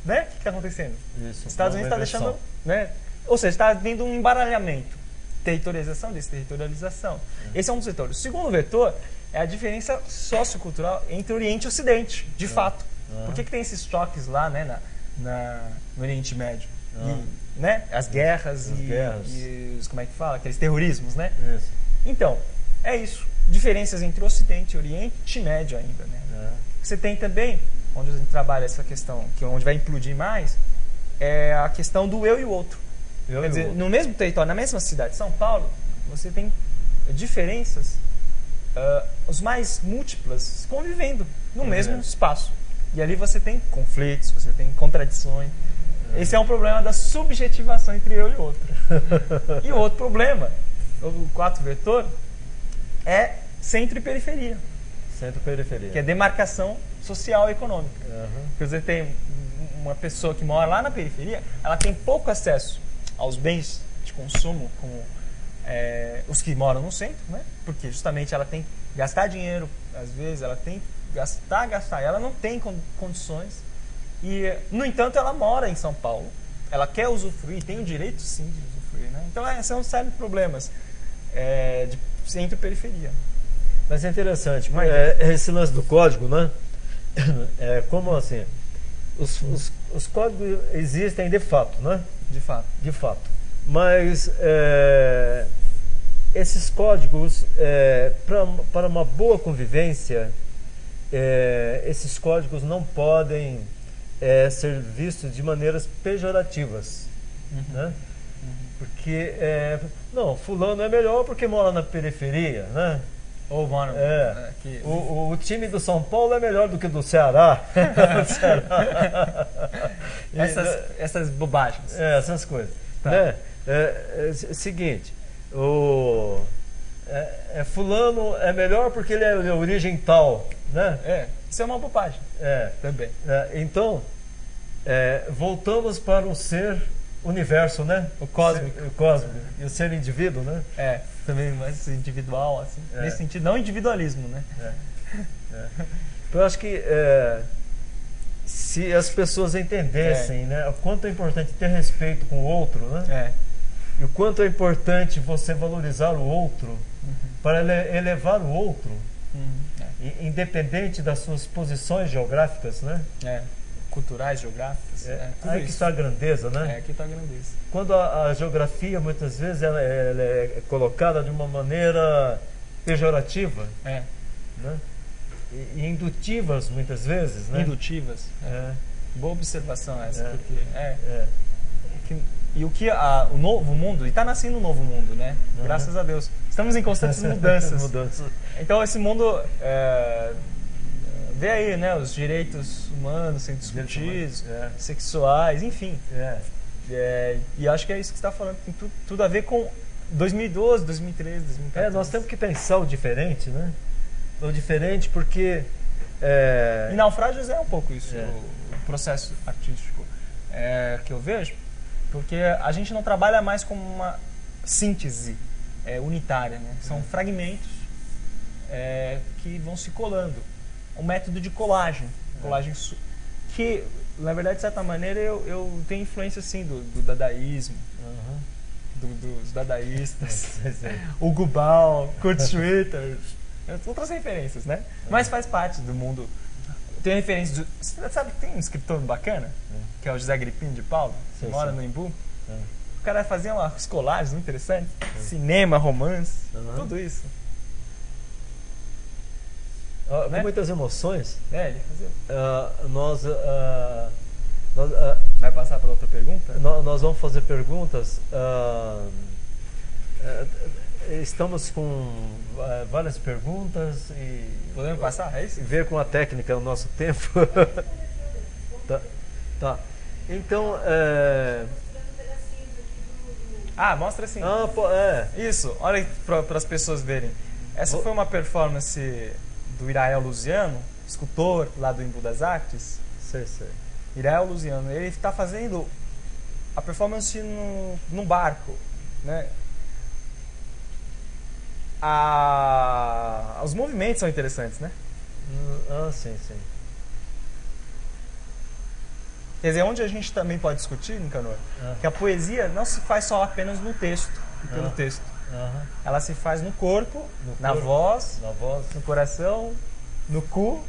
Né? O que está acontecendo? Isso, os Estados Unidos está deixando... Né? Ou seja, está havendo um embaralhamento. Territorialização, desterritorialização. Esse é um dos vetores. O segundo vetor é a diferença sociocultural entre Oriente e Ocidente, de fato. Por que tem esses choques lá, né, no Oriente Médio? E, né, as guerras e os, como é que fala? Aqueles terrorismos, né? Isso. Então, é isso. Diferenças entre Ocidente e Oriente Médio ainda, né? Você tem também, onde a gente trabalha essa questão, que é onde vai implodir mais, é a questão do eu e o outro. Quer dizer, no mesmo território, na mesma cidade, São Paulo, você tem diferenças, os mais múltiplas, convivendo no mesmo espaço. E ali você tem conflitos, você tem contradições. Esse é um problema da subjetivação entre eu e o outro. E o outro problema, o quarto vetor, é centro e periferia. Centro e periferia. Que é demarcação social e econômica. Quer dizer, tem uma pessoa que mora lá na periferia, ela tem pouco acesso aos bens de consumo, como os que moram no centro, né? Porque justamente ela tem que gastar dinheiro, às vezes ela tem que gastar, ela não tem condições e, no entanto, ela mora em São Paulo, ela quer usufruir, tem o direito sim de usufruir, né? Então esses são sérios problemas de centro e periferia. Mas é interessante, esse lance do código, né? Como assim, os códigos existem de fato, né? De fato. Mas esses códigos, para uma boa convivência, esses códigos não podem ser vistos de maneiras pejorativas, né? Porque não, fulano é melhor porque mora na periferia, né? Ou mora o time do São Paulo é melhor do que o do Ceará. essas bobagens, essas coisas, tá. Né? Seguinte, fulano é melhor porque ele é de origem tal, né? Isso é uma bobagem. Também. Então, voltamos para o ser universo, né? O cósmico. E o ser indivíduo, né? Também mais individual, assim. Nesse sentido, não individualismo, né? Eu acho que se as pessoas entendessem, né, o quanto é importante ter respeito com o outro, né? E o quanto é importante você valorizar o outro para elevar o outro, independente das suas posições geográficas, né? Culturais, geográficas. Aí que está a grandeza, né? Aqui está a grandeza. Quando a geografia, muitas vezes, ela é colocada de uma maneira pejorativa, né? E indutivas, muitas vezes, né? Indutivas. Boa observação essa, porque e o que o novo mundo, e está nascendo um novo mundo, né? Graças a Deus. Estamos em constantes mudanças. Então esse mundo vê aí, né? Os direitos humanos sendo discutidos, sexuais, enfim. E acho que é isso que você está falando. Tem tudo a ver com 2012, 2013, 2014. Nós temos que pensar o diferente, né? O diferente porque... E Naufrágios é um pouco isso, o processo artístico que eu vejo. Porque a gente não trabalha mais como uma síntese unitária, né? São fragmentos que vão se colando. Um método de colagem. Que, na verdade, de certa maneira, eu tenho influência, assim, do dadaísmo, dos dadaístas, o Gubal, Kurt Schwitter, outras referências, né? Mas faz parte do mundo. Tem referências. Você sabe que tem um escritor bacana, que é o José Gripino de Paulo, que mora no Embu? O cara fazia umas colagens muito interessantes, cinema, romance, tudo isso. Com muitas emoções. Ele fazia. Nós vai passar para outra pergunta? Nós vamos fazer perguntas. Estamos com várias perguntas e podemos passar, é isso? Ver com a técnica o nosso tempo. Tá. Então, mostra assim. Isso, olha para as pessoas verem. Essa foi uma performance do Irael Luziano, escultor lá do Embu das Artes. Sei. Irael Luziano, ele está fazendo a performance num barco, né? Os movimentos são interessantes, né? Sim. Quer dizer, onde a gente também pode discutir, Nicanor, que a poesia não se faz só apenas no texto, pelo texto. Ela se faz no corpo, na voz, no coração, no cu,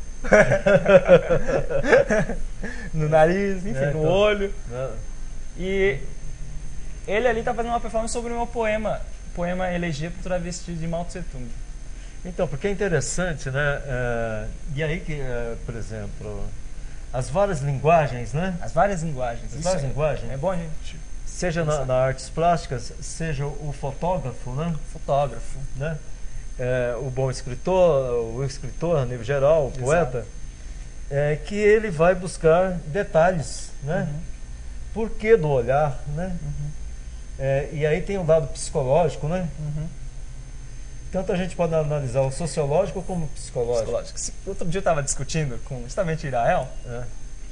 no nariz, enfim, no olho. E ele ali está fazendo uma performance sobre o meu poema Elegia para o Travesti de Mao Tse Tung. Então, porque é interessante, né? E aí que, por exemplo, as várias linguagens, né? As várias linguagens. É bom a gente... Seja na artes plásticas, seja o fotógrafo, né? Fotógrafo. Né? O bom escritor, a nível geral, o poeta, que ele vai buscar detalhes, né? Por que do olhar, né? E aí tem um lado psicológico, né? Tanto a gente pode analisar o sociológico como o psicológico. Outro dia eu estava discutindo com justamente Irael,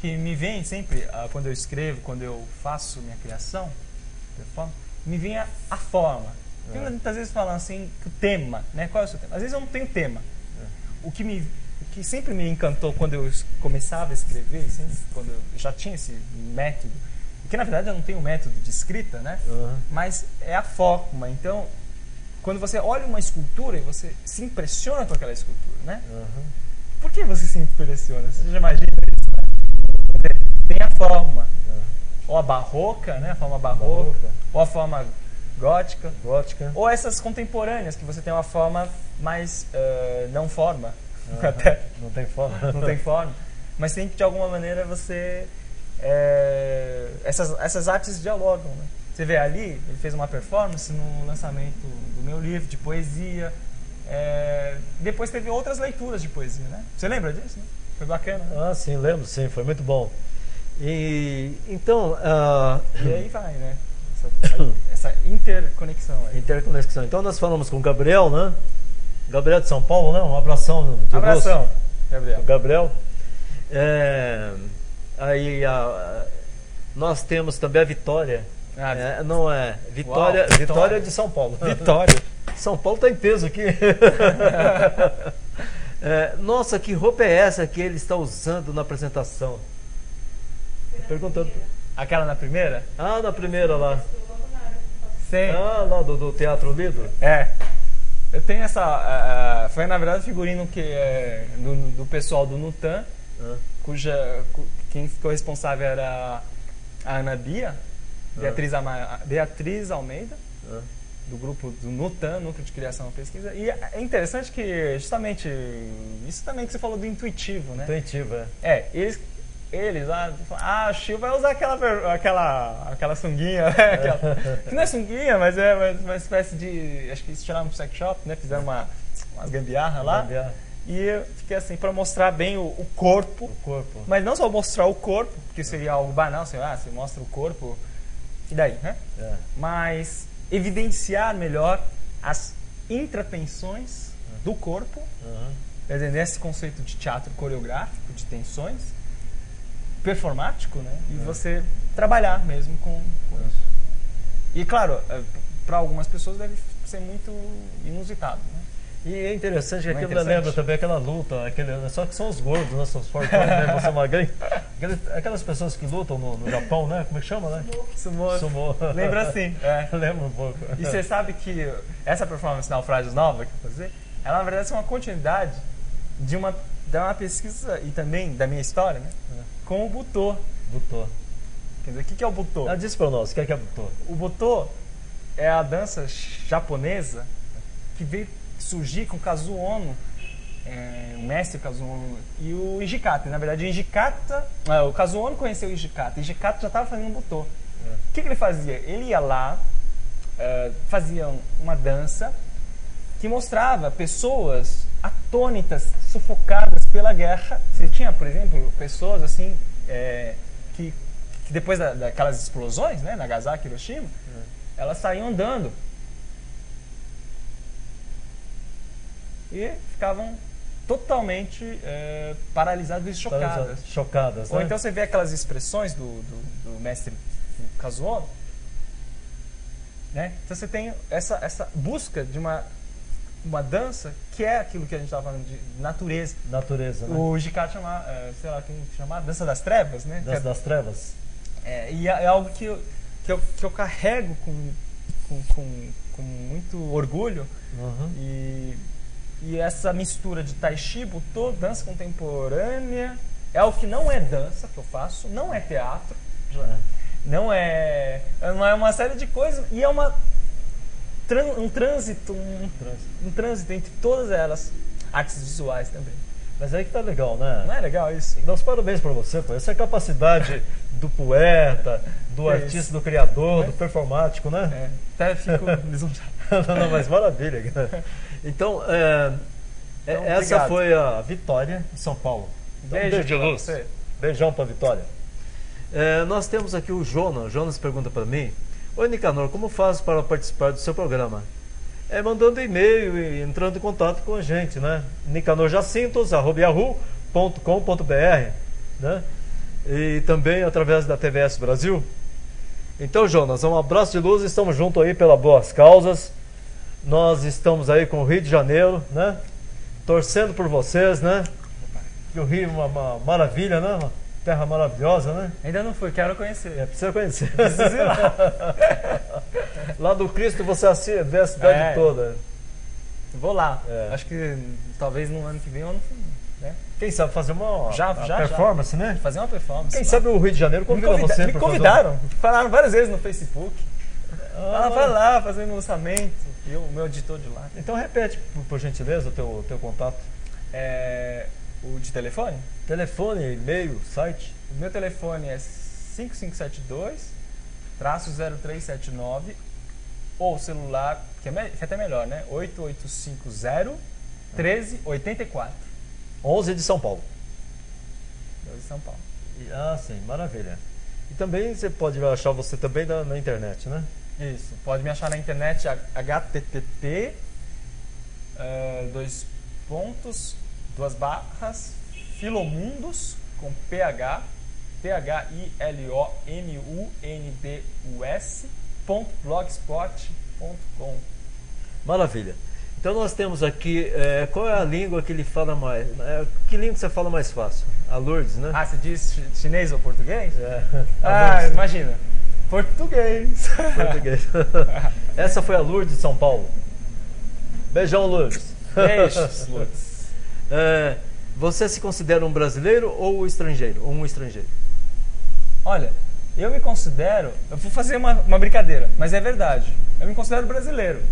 que me vem sempre, quando eu escrevo, quando eu faço minha criação, me vem a forma. Porque muitas vezes falam assim, que o tema, né? Qual é o seu tema? Às vezes eu não tenho tema. O que sempre me encantou quando eu começava a escrever, quando eu já tinha esse método, porque na verdade eu não tenho método de escrita, né? Mas é a forma. Então, quando você olha uma escultura e você se impressiona com aquela escultura, né? Por que você se impressiona? Você já imagina isso, né? Tem a forma. Ou a barroca, né? A forma barroca. Ou a forma gótica. Ou essas contemporâneas, que você tem uma forma mais não forma. Até. Não tem forma. Não tem forma. Mas tem que, de alguma maneira, você... essas artes dialogam, né? Você vê ali, ele fez uma performance no lançamento do meu livro de poesia. Depois teve outras leituras de poesia, né? Você lembra disso? Né? Foi bacana, né? Sim, lembro, sim, foi muito bom. E então... E aí vai, né? Essa interconexão aí. Interconexão. Então nós falamos com o Gabriel, né? Gabriel de São Paulo, né? Um abração. Abração, Gabriel. Aí nós temos também a Vitória. Não é Vitória, Uau, Vitória de São Paulo. Vitória. São Paulo está em peso aqui. Nossa, que roupa é essa que ele está usando na apresentação? Perguntando. Aquela na primeira? Na primeira lá. Sim. Lá do Teatro Lido? Eu tenho essa... foi, na verdade, o figurino que do pessoal do Nutan, quem ficou responsável era a Ana Bia, Beatriz Almeida, do grupo do Nutan, Núcleo de Criação e Pesquisa. E é interessante que, justamente, isso também que você falou do intuitivo, né? Intuitivo, Eles lá, a Chiu vai usar aquela sunguinha, né? Que não é sunguinha, mas é uma espécie de... Acho que eles tiraram um sex shop, né? Fizeram umas gambiarra lá. E eu fiquei assim, para mostrar bem o corpo. Mas não só mostrar o corpo, porque seria algo banal, você mostra o corpo, e daí, né? Mas evidenciar melhor as intratensões do corpo, nesse conceito de teatro coreográfico, de tensões, performático, né? E você trabalhar mesmo com isso. E claro, para algumas pessoas deve ser muito inusitado, né? E é interessante que aquilo lembra também aquela luta, só que são os gordos, né? São os fortões, né? Você é magrinho. Aquelas pessoas que lutam no Japão, né? Como é que chama, né? Sumô. Lembra assim. Lembra um pouco. E você sabe que essa performance Naufrágios Nova que eu vou fazer, ela na verdade é uma continuidade de uma pesquisa e também da minha história, né? Com o Butô. Quer dizer, o que é o Butô? Diz para nós, o que é Butô? O Butô é a dança japonesa que veio surgir com o Kazuo Ono, o mestre Kazuo Ono, e o Hijikata. Na verdade, o Kazuo Ono conheceu o Hijikata. O Hijikata já estava fazendo Butô. O que ele fazia? Ele ia lá, fazia uma dança que mostrava pessoas atônitas, sufocadas pela guerra. Você tinha, por exemplo, pessoas assim que depois daquelas explosões, né, Nagasaki e Hiroshima, elas saíam andando e ficavam totalmente paralisadas e chocadas. Chocadas, Ou né? então você vê aquelas expressões do mestre Kazuo, né? Então você tem essa busca de uma dança que é aquilo que a gente estava falando de natureza. Natureza, né? O Jikata chama, sei lá, quem chamar, dança das trevas, né? Dança das trevas. E é algo que eu carrego com muito orgulho. E essa mistura de Tai Chi, Butô, dança contemporânea, é o que não é dança que eu faço, não é teatro, não é uma série de coisas, e é um trânsito entre todas elas, artes visuais também. Mas aí que tá legal, né? Não é legal isso? Tem que dar os parabéns pra você, pô. Essa é a capacidade do poeta, do artista, do criador, do performático, né? Até fico lisonjeado. Não, mas maravilha, cara. Então, essa obrigado. foi a Vitória em São Paulo. Então, Beijo de luz. pra você. Beijão pra Vitória. Nós temos aqui o Jonas. O Jonas pergunta para mim: oi, Nicanor, como faz para participar do seu programa? Mandando e-mail e entrando em contato com a gente, né? nicanorjacintos@yahoo.com.br, né? E também através da TVS Brasil. Então, Jonas, um abraço de luz. Estamos juntos aí pelas boas causas. Nós estamos aí com o Rio de Janeiro, né? Torcendo por vocês, né? Que o Rio é uma maravilha, né? Uma terra maravilhosa, né? Ainda não fui, quero conhecer. Precisa conhecer. Preciso ir lá. Lá do Cristo você vê a cidade toda. Vou lá. Acho que talvez no ano que vem, né? Quem sabe fazer uma performance, né? Fazer uma performance. Quem sabe o Rio de Janeiro convida você. Me convidaram. Falaram várias vezes no Facebook. Vai lá fazer um lançamento. E o meu editor de lá. Então repete, por gentileza, o teu contato. O de telefone? Telefone, e-mail, site. O meu telefone é 5572-0379 ou celular, que é até melhor, né? 8850-1384. 11 de São Paulo. 12 de São Paulo. Sim, maravilha. E também você pode achar você também na internet, né? Isso, pode me achar na internet http Filomundos com PH THILOMUNDUS.blogspot.com. Maravilha. Então nós temos aqui, qual é a língua que ele fala mais? Que língua você fala mais fácil? A Lourdes, né? Você diz chinês ou português? Imagina. Português. Essa foi a Lourdes de São Paulo. Beijão, Lourdes. Beijos, Lourdes. Você se considera um brasileiro ou estrangeiro? Um estrangeiro? Olha, eu me considero... Eu vou fazer uma brincadeira, mas é verdade. Eu me considero brasileiro.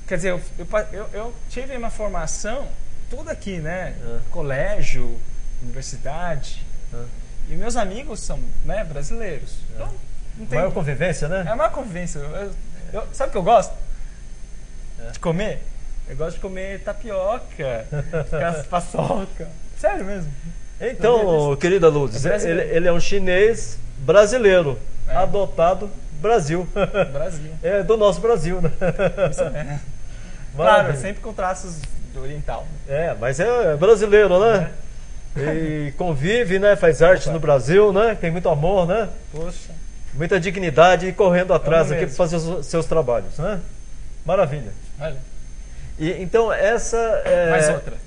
Quer dizer, eu tive uma formação toda aqui, né? Colégio, universidade. E meus amigos são, né, brasileiros. Então, não tem... Maior convivência, né? É a maior convivência. Sabe o que eu gosto? De comer? Eu gosto de comer tapioca, paçoca. Sério mesmo. Então, querida Lourdes, ele é um chinês brasileiro, adotado Brasil. É do nosso Brasil, né? Isso é. Claro, sempre com traços do oriental. Mas é brasileiro, né? E convive, né? Faz arte no Brasil, né? Tem muito amor, né? Poxa. Muita dignidade e correndo atrás aqui para fazer os seus trabalhos, né? Maravilha. Olha. E, então, essa... Mais outra.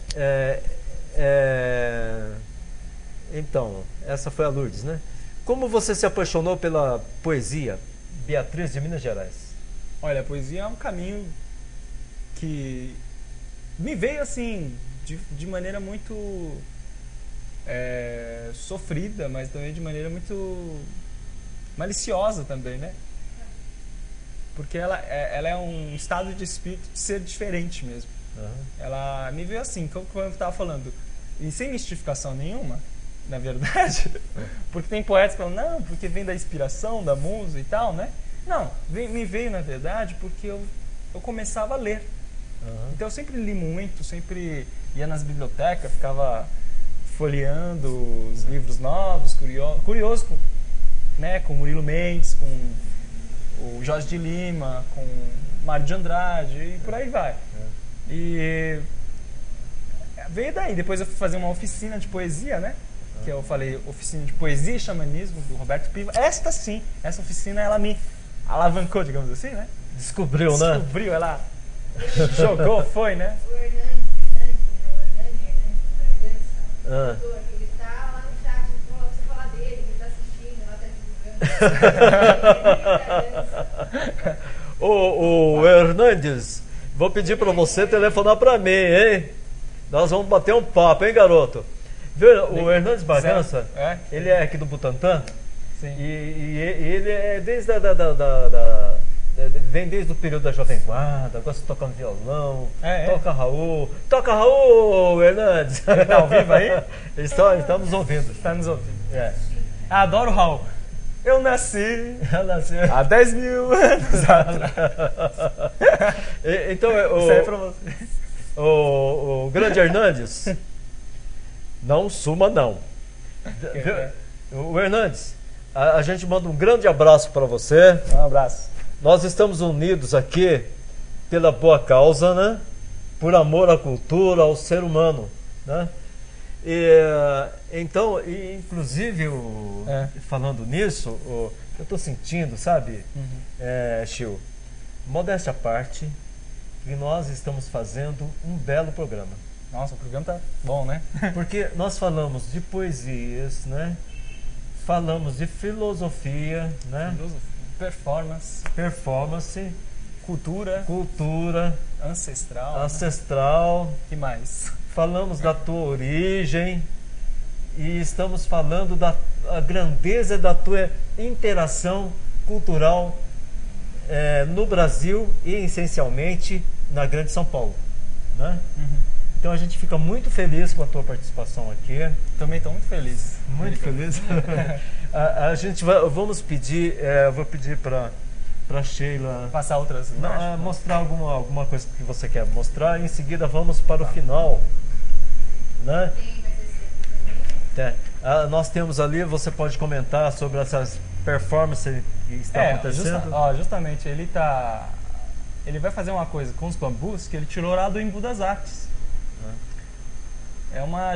Então, essa foi a Lourdes, né? Como você se apaixonou pela poesia, Beatriz de Minas Gerais? Olha, a poesia é um caminho que me veio assim, de maneira muito sofrida, mas também de maneira muito maliciosa também, né? Porque ela é um estado de espírito de ser diferente mesmo. Ela me veio assim, como eu estava falando, e sem mistificação nenhuma, na verdade, porque tem poetas que falam, não, porque vem da inspiração, da musa e tal, né? Não, me veio na verdade porque eu começava a ler. Então eu sempre li muito, sempre ia nas bibliotecas, ficava folheando os livros novos, curioso com Murilo Mendes, com o Jorge de Lima, com Mário de Andrade e por aí vai. E veio daí. Depois eu fui fazer uma oficina de poesia, né? Que eu falei, oficina de poesia e xamanismo, do Roberto Piva. Essa oficina, ela me alavancou, digamos assim, né? Descobriu, né? Descobriu, ela jogou, foi, né? O Hernandes Bragança, ele tá lá no chat, você falar dele, ele tá assistindo, lá tá divulgando. O Hernandes, vou pedir pra você telefonar pra mim, hein? Nós vamos bater um papo, hein, garoto? Viu, o Hernandes Bragança, ele é aqui do Butantã. Sim. E ele é desde vem desde o período da Jovem Guarda, gosta de tocar um violão, toca Raul. Toca Raul, Hernandes! Ele tá ao vivo aí? Ele está nos ouvindo. Está nos ouvindo. Adoro Adoro Raul. Eu nasci há 10 mil anos atrás. Então, Isso aí é pra você. O grande Hernandes, não suma não. O Hernandes, a gente manda um grande abraço para você. Um abraço. Nós estamos unidos aqui pela boa causa, né? Por amor à cultura, ao ser humano, né? Então, inclusive, falando nisso, eu estou sentindo, sabe, Chiu, modéstia à parte, que nós estamos fazendo um belo programa. Nossa, o programa tá bom, né? Porque nós falamos de poesias, né? Falamos de filosofia, né? Performance, cultura, ancestral. Que mais? Falamos da tua origem e estamos falando da grandeza da tua interação cultural no Brasil e essencialmente na Grande São Paulo, né? Então a gente fica muito feliz com a tua participação aqui. Também estou muito feliz. Muito feliz. A gente vamos pedir, vou pedir para Sheila passar outras imagens, mostrar alguma coisa que você quer mostrar. Em seguida vamos para o final, né? Nós temos ali, você pode comentar sobre essas performances que estão acontecendo. Justamente, ele vai fazer uma coisa com os bambus que ele tirou lá do Embu das Artes. É uma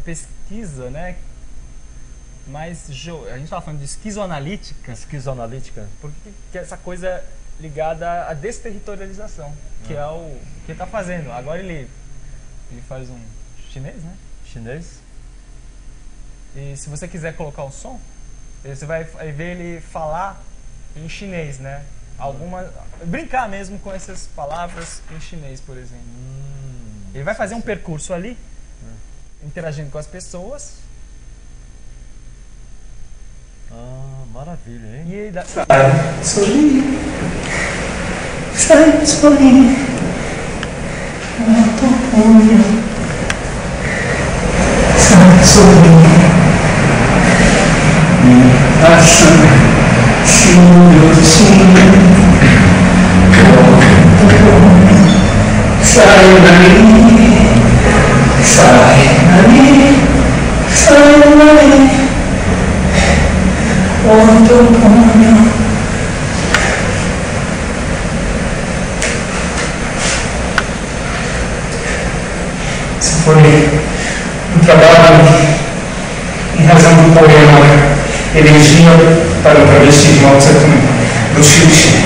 pesquisa, né? Mas a gente estava falando de esquizoanalítica. Porque é essa coisa ligada à desterritorialização, que é o que ele está fazendo. Agora ele faz um chinês, né? E se você quiser colocar o som, você vai ver ele falar em chinês, né? Brincar mesmo com essas palavras em chinês, por exemplo. Ele vai fazer um percurso ali, interagindo com as pessoas. Maravilha, hein? E ele dá... Sai sorrir, sai sorrir, sai dali, onde eu ponho. Esse foi um trabalho em razão do poema Elegia para o travesti de Mao Tse-tung, do Chiu Chi.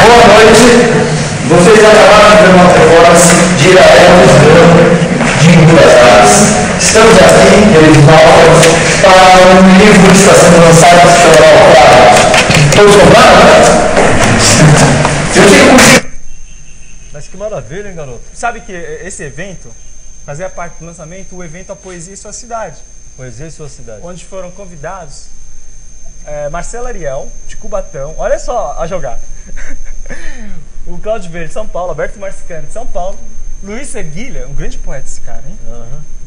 Boa noite, vocês acabaram de ver uma performance de Iraeldes de Embu das Artes. Estamos aqui, eles voltam, para um livro que está sendo lançado que se chama O Quadro. Todos compraram? Eu tinha conseguido. Mas que maravilha, hein, garoto? Sabe que esse evento fazia parte do lançamento, o evento A Poesia em Sua Cidade. Poesia em Sua Cidade. Onde foram convidados Marcelo Ariel, de Cubatão, olha só a jogar. O Cláudio Verde, de São Paulo, Alberto Marcicani, de São Paulo, Luiz Erguilha, um grande poeta esse cara, hein?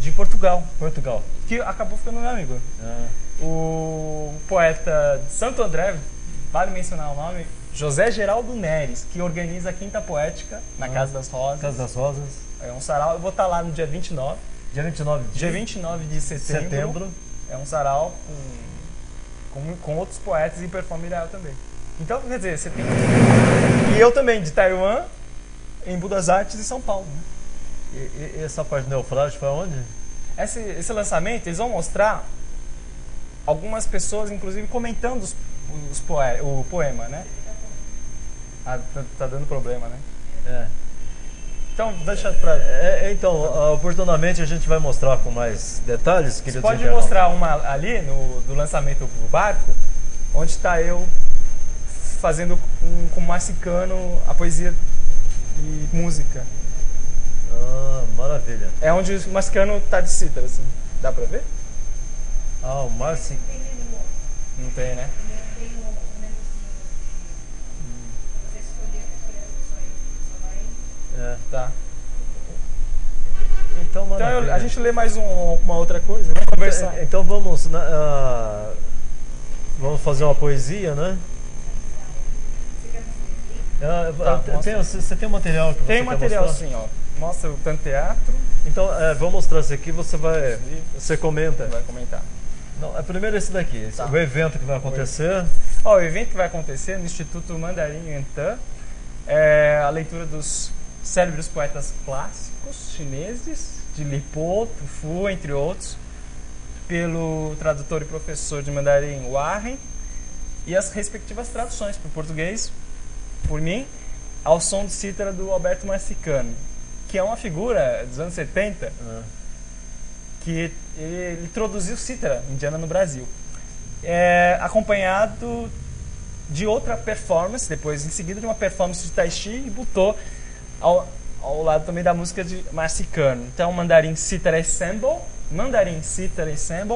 de Portugal, Portugal. que acabou ficando meu amigo. Ah. O poeta de Santo André, vale mencionar o nome, José Geraldo Neres, que organiza a Quinta Poética na Casa das Rosas. Casa das Rosas. É um sarau, eu vou estar lá no dia 29. Dia 29 Dia 29 de setembro. É um sarau com outros poetas e performance real também. Então, quer dizer, você tem... E eu também, de Taiwan, em Budas Artes e São Paulo. Né? E essa parte do naufrágio foi aonde? Esse lançamento, eles vão mostrar algumas pessoas, inclusive, comentando o poema, né? Ah, tá dando problema, né? É. Então, deixa pra... Então, oportunamente a gente vai mostrar com mais detalhes. Você pode mostrar uma ali, do lançamento do barco, onde está eu fazendo com o Marcicano a poesia e música. Ah, maravilha. É onde o Marcicano tá de cítara, assim. Dá pra ver? Ah, o Marci... Não tem, né? É. Tá. Então, Então a gente lê mais uma outra coisa, vamos conversar. Então vamos fazer uma poesia, né? Você tem um material que você Tem quer material mostrar? sim, ó. Mostra o tanto teatro. Então, vou mostrar esse aqui, você comenta. Vai comentar. Não, primeiro esse daqui, Tá. o evento que vai acontecer. Ó, o evento que vai acontecer no Instituto Mandarim Yuan é a leitura dos célebres poetas clássicos chineses, de Li Po, Tu Fu, entre outros, pelo tradutor e professor de mandarim Warren, e as respectivas traduções para o português, por mim, ao som de cítara do Alberto Marcicano, que é uma figura dos anos 70, que ele introduziu cítara indiana no Brasil, acompanhado de outra performance, depois em seguida de uma performance de Tai Chi e Butô, ao lado também da música de Marcicano. Então, Mandarim Cítara Ensemble,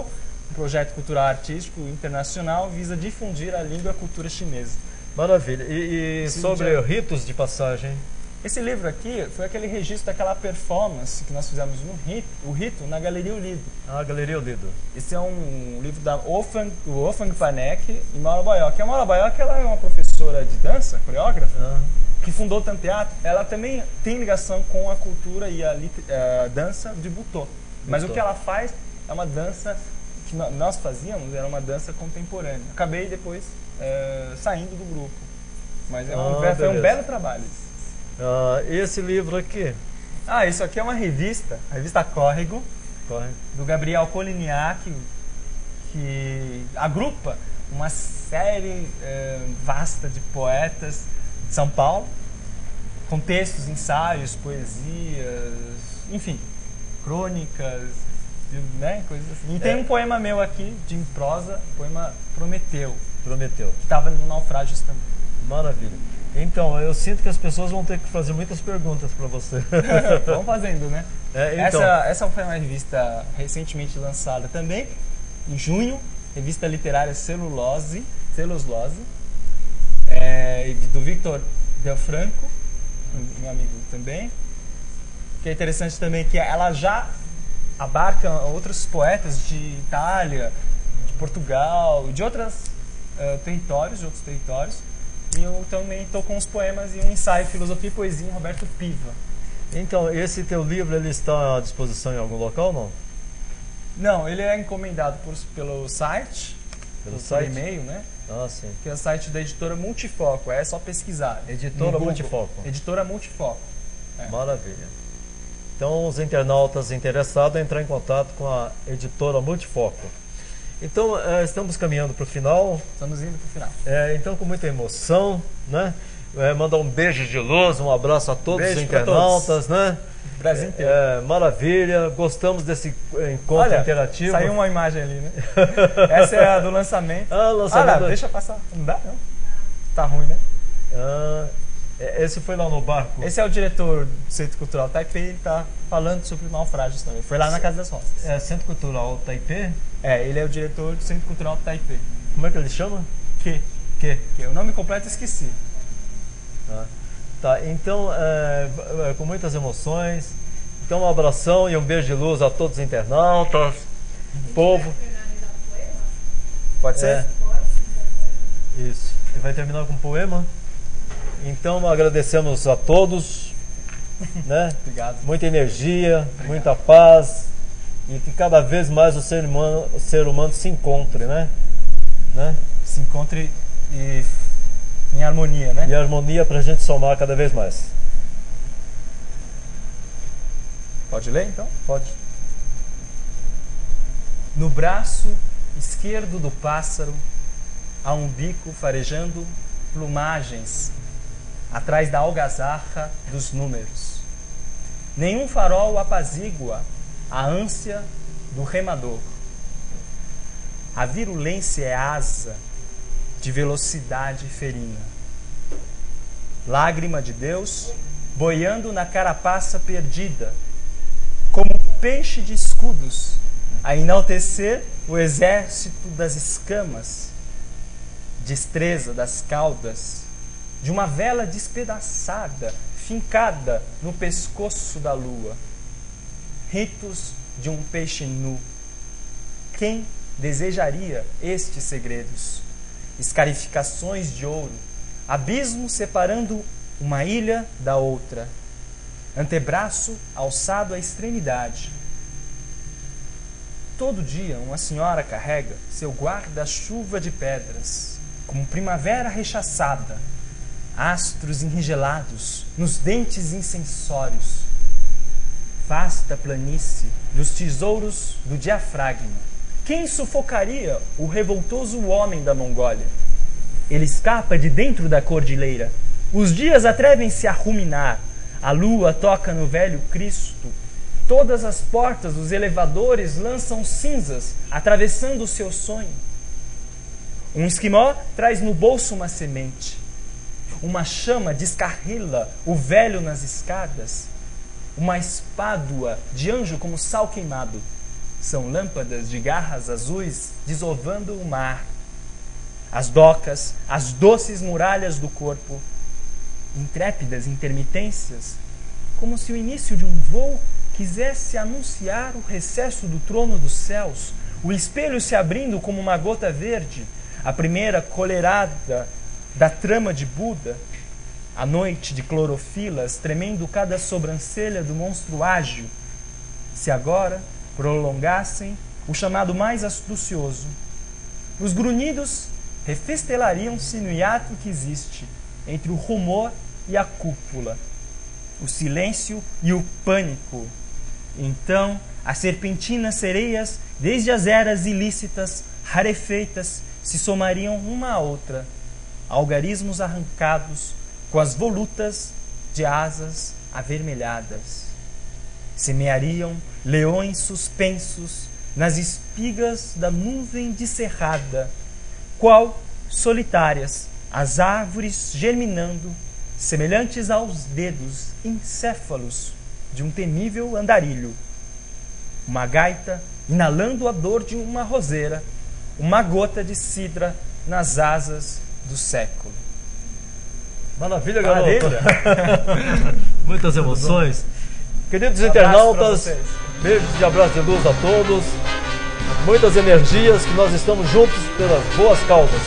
um projeto cultural artístico internacional, visa difundir a língua e a cultura chinesa. Maravilha. E sobre ritos de passagem? Esse livro aqui foi aquele registro daquela performance que nós fizemos o rito na Galeria Olido. Ah, Galeria Olido. Esse é um livro da Wolfgang Panek e Maura Boyock. A Maura Boyock, ela é uma professora de dança, coreógrafa, que fundou o Tanto Teatro. Ela também tem ligação com a cultura e a dança de Butô. Mas o que ela faz é uma dança que nós fazíamos, era uma dança contemporânea. Acabei depois saindo do grupo. Mas foi um belo trabalho. Esse livro aqui? Isso aqui é uma revista, a revista Córrego, do Gabriel Coliniak, que agrupa uma série vasta de poetas de São Paulo, com textos, ensaios, poesias, enfim, crônicas, né, coisas assim. E tem um poema meu aqui, de prosa, poema Prometeu. Que estava no Naufrágios também. Maravilha. Então, eu sinto que as pessoas vão ter que fazer muitas perguntas para você. Vamos fazendo, né? Então. Essa foi uma revista recentemente lançada também, em junho, revista literária Celulose, do Victor Del Franco, meu amigo também. Que é interessante também que ela já abarca outros poetas de Itália, de Portugal, de outros territórios. E eu também estou com os poemas e um ensaio Filosofia e Poesia em Roberto Piva. Então, esse teu livro, ele está à disposição em algum local, não? Não, ele é encomendado pelo site, por e-mail, né? Sim. Que é o site da editora Multifoco, é só pesquisar. Editora Multifoco. Editora Multifoco. Maravilha. Então, os internautas interessados entrar em contato com a editora Multifoco. Então, estamos caminhando para o final. Estamos indo para o final. Então, com muita emoção, né? Mandar um beijo de luz, um abraço a todos os internautas, né? Brasil inteiro. Maravilha, gostamos desse encontro interativo. Saiu uma imagem ali, né? Essa é a do lançamento. Lançamento. Deixa passar. Não dá, não. Tá ruim, né? Esse foi lá no barco? Esse é o diretor do Centro Cultural Taipei, ele tá falando sobre naufrágios também. Foi lá na Casa das Rosas. Centro Cultural Taipei? Ele é o diretor do Centro Cultural Taipei. Como é que ele chama? Que o nome completo eu esqueci. Tá, então, com muitas emoções, Então, um abração e um beijo de luz a todos os internautas, povo. Pode ser? Isso. Ele vai terminar com um poema. Então, agradecemos a todos, né? Obrigado. Muita energia, muita paz, e que cada vez mais o ser humano se encontre, né? Se encontre em harmonia, né? E harmonia para a gente somar cada vez mais. Pode ler, então? Pode. No braço esquerdo do pássaro há um bico farejando plumagens atrás da algazarra dos números. Nenhum farol apazigua a ânsia do remador. A virulência é asa de velocidade ferina. Lágrima de Deus boiando na carapaça perdida, como peixe de escudos, a enaltecer o exército das escamas, destreza das caudas, de uma vela despedaçada, fincada no pescoço da lua. Ritos de um peixe nu. Quem desejaria estes segredos? Escarificações de ouro, abismo separando uma ilha da outra, antebraço alçado à extremidade. Todo dia uma senhora carrega seu guarda-chuva de pedras, como primavera rechaçada, astros enrigelados nos dentes incensórios, vasta planície dos tesouros do diafragma. Quem sufocaria o revoltoso homem da Mongólia? Ele escapa de dentro da cordilheira. Os dias atrevem-se a ruminar. A lua toca no velho Cristo. Todas as portas dos elevadores lançam cinzas, atravessando o seu sonho. Um esquimó traz no bolso uma semente. Uma chama descarrila o velho nas escadas. Uma espádua de anjo como sal queimado. São lâmpadas de garras azuis desovando o mar. As docas, as doces muralhas do corpo, intrépidas intermitências, como se o início de um voo quisesse anunciar o recesso do trono dos céus, o espelho se abrindo como uma gota verde, a primeira colherada da trama de Buda, a noite de clorofilas tremendo cada sobrancelha do monstro ágil, se agora prolongassem o chamado mais astucioso. Os grunhidos refestelariam-se no hiato que existe entre o rumor e a cúpula, o silêncio e o pânico. Então, as serpentinas sereias, desde as eras ilícitas, rarefeitas, se somariam uma à outra, algarismos arrancados com as volutas de asas avermelhadas. Semeariam leões suspensos nas espigas da nuvem descerrada, qual solitárias as árvores germinando, semelhantes aos dedos encéfalos de um temível andarilho. Uma gaita inalando a dor de uma roseira, uma gota de cidra nas asas do século. Maravilha, garoto! Muitas emoções. Queridos internautas, beijos e abraços de luz a todos. Muitas energias, que nós estamos juntos pelas boas causas.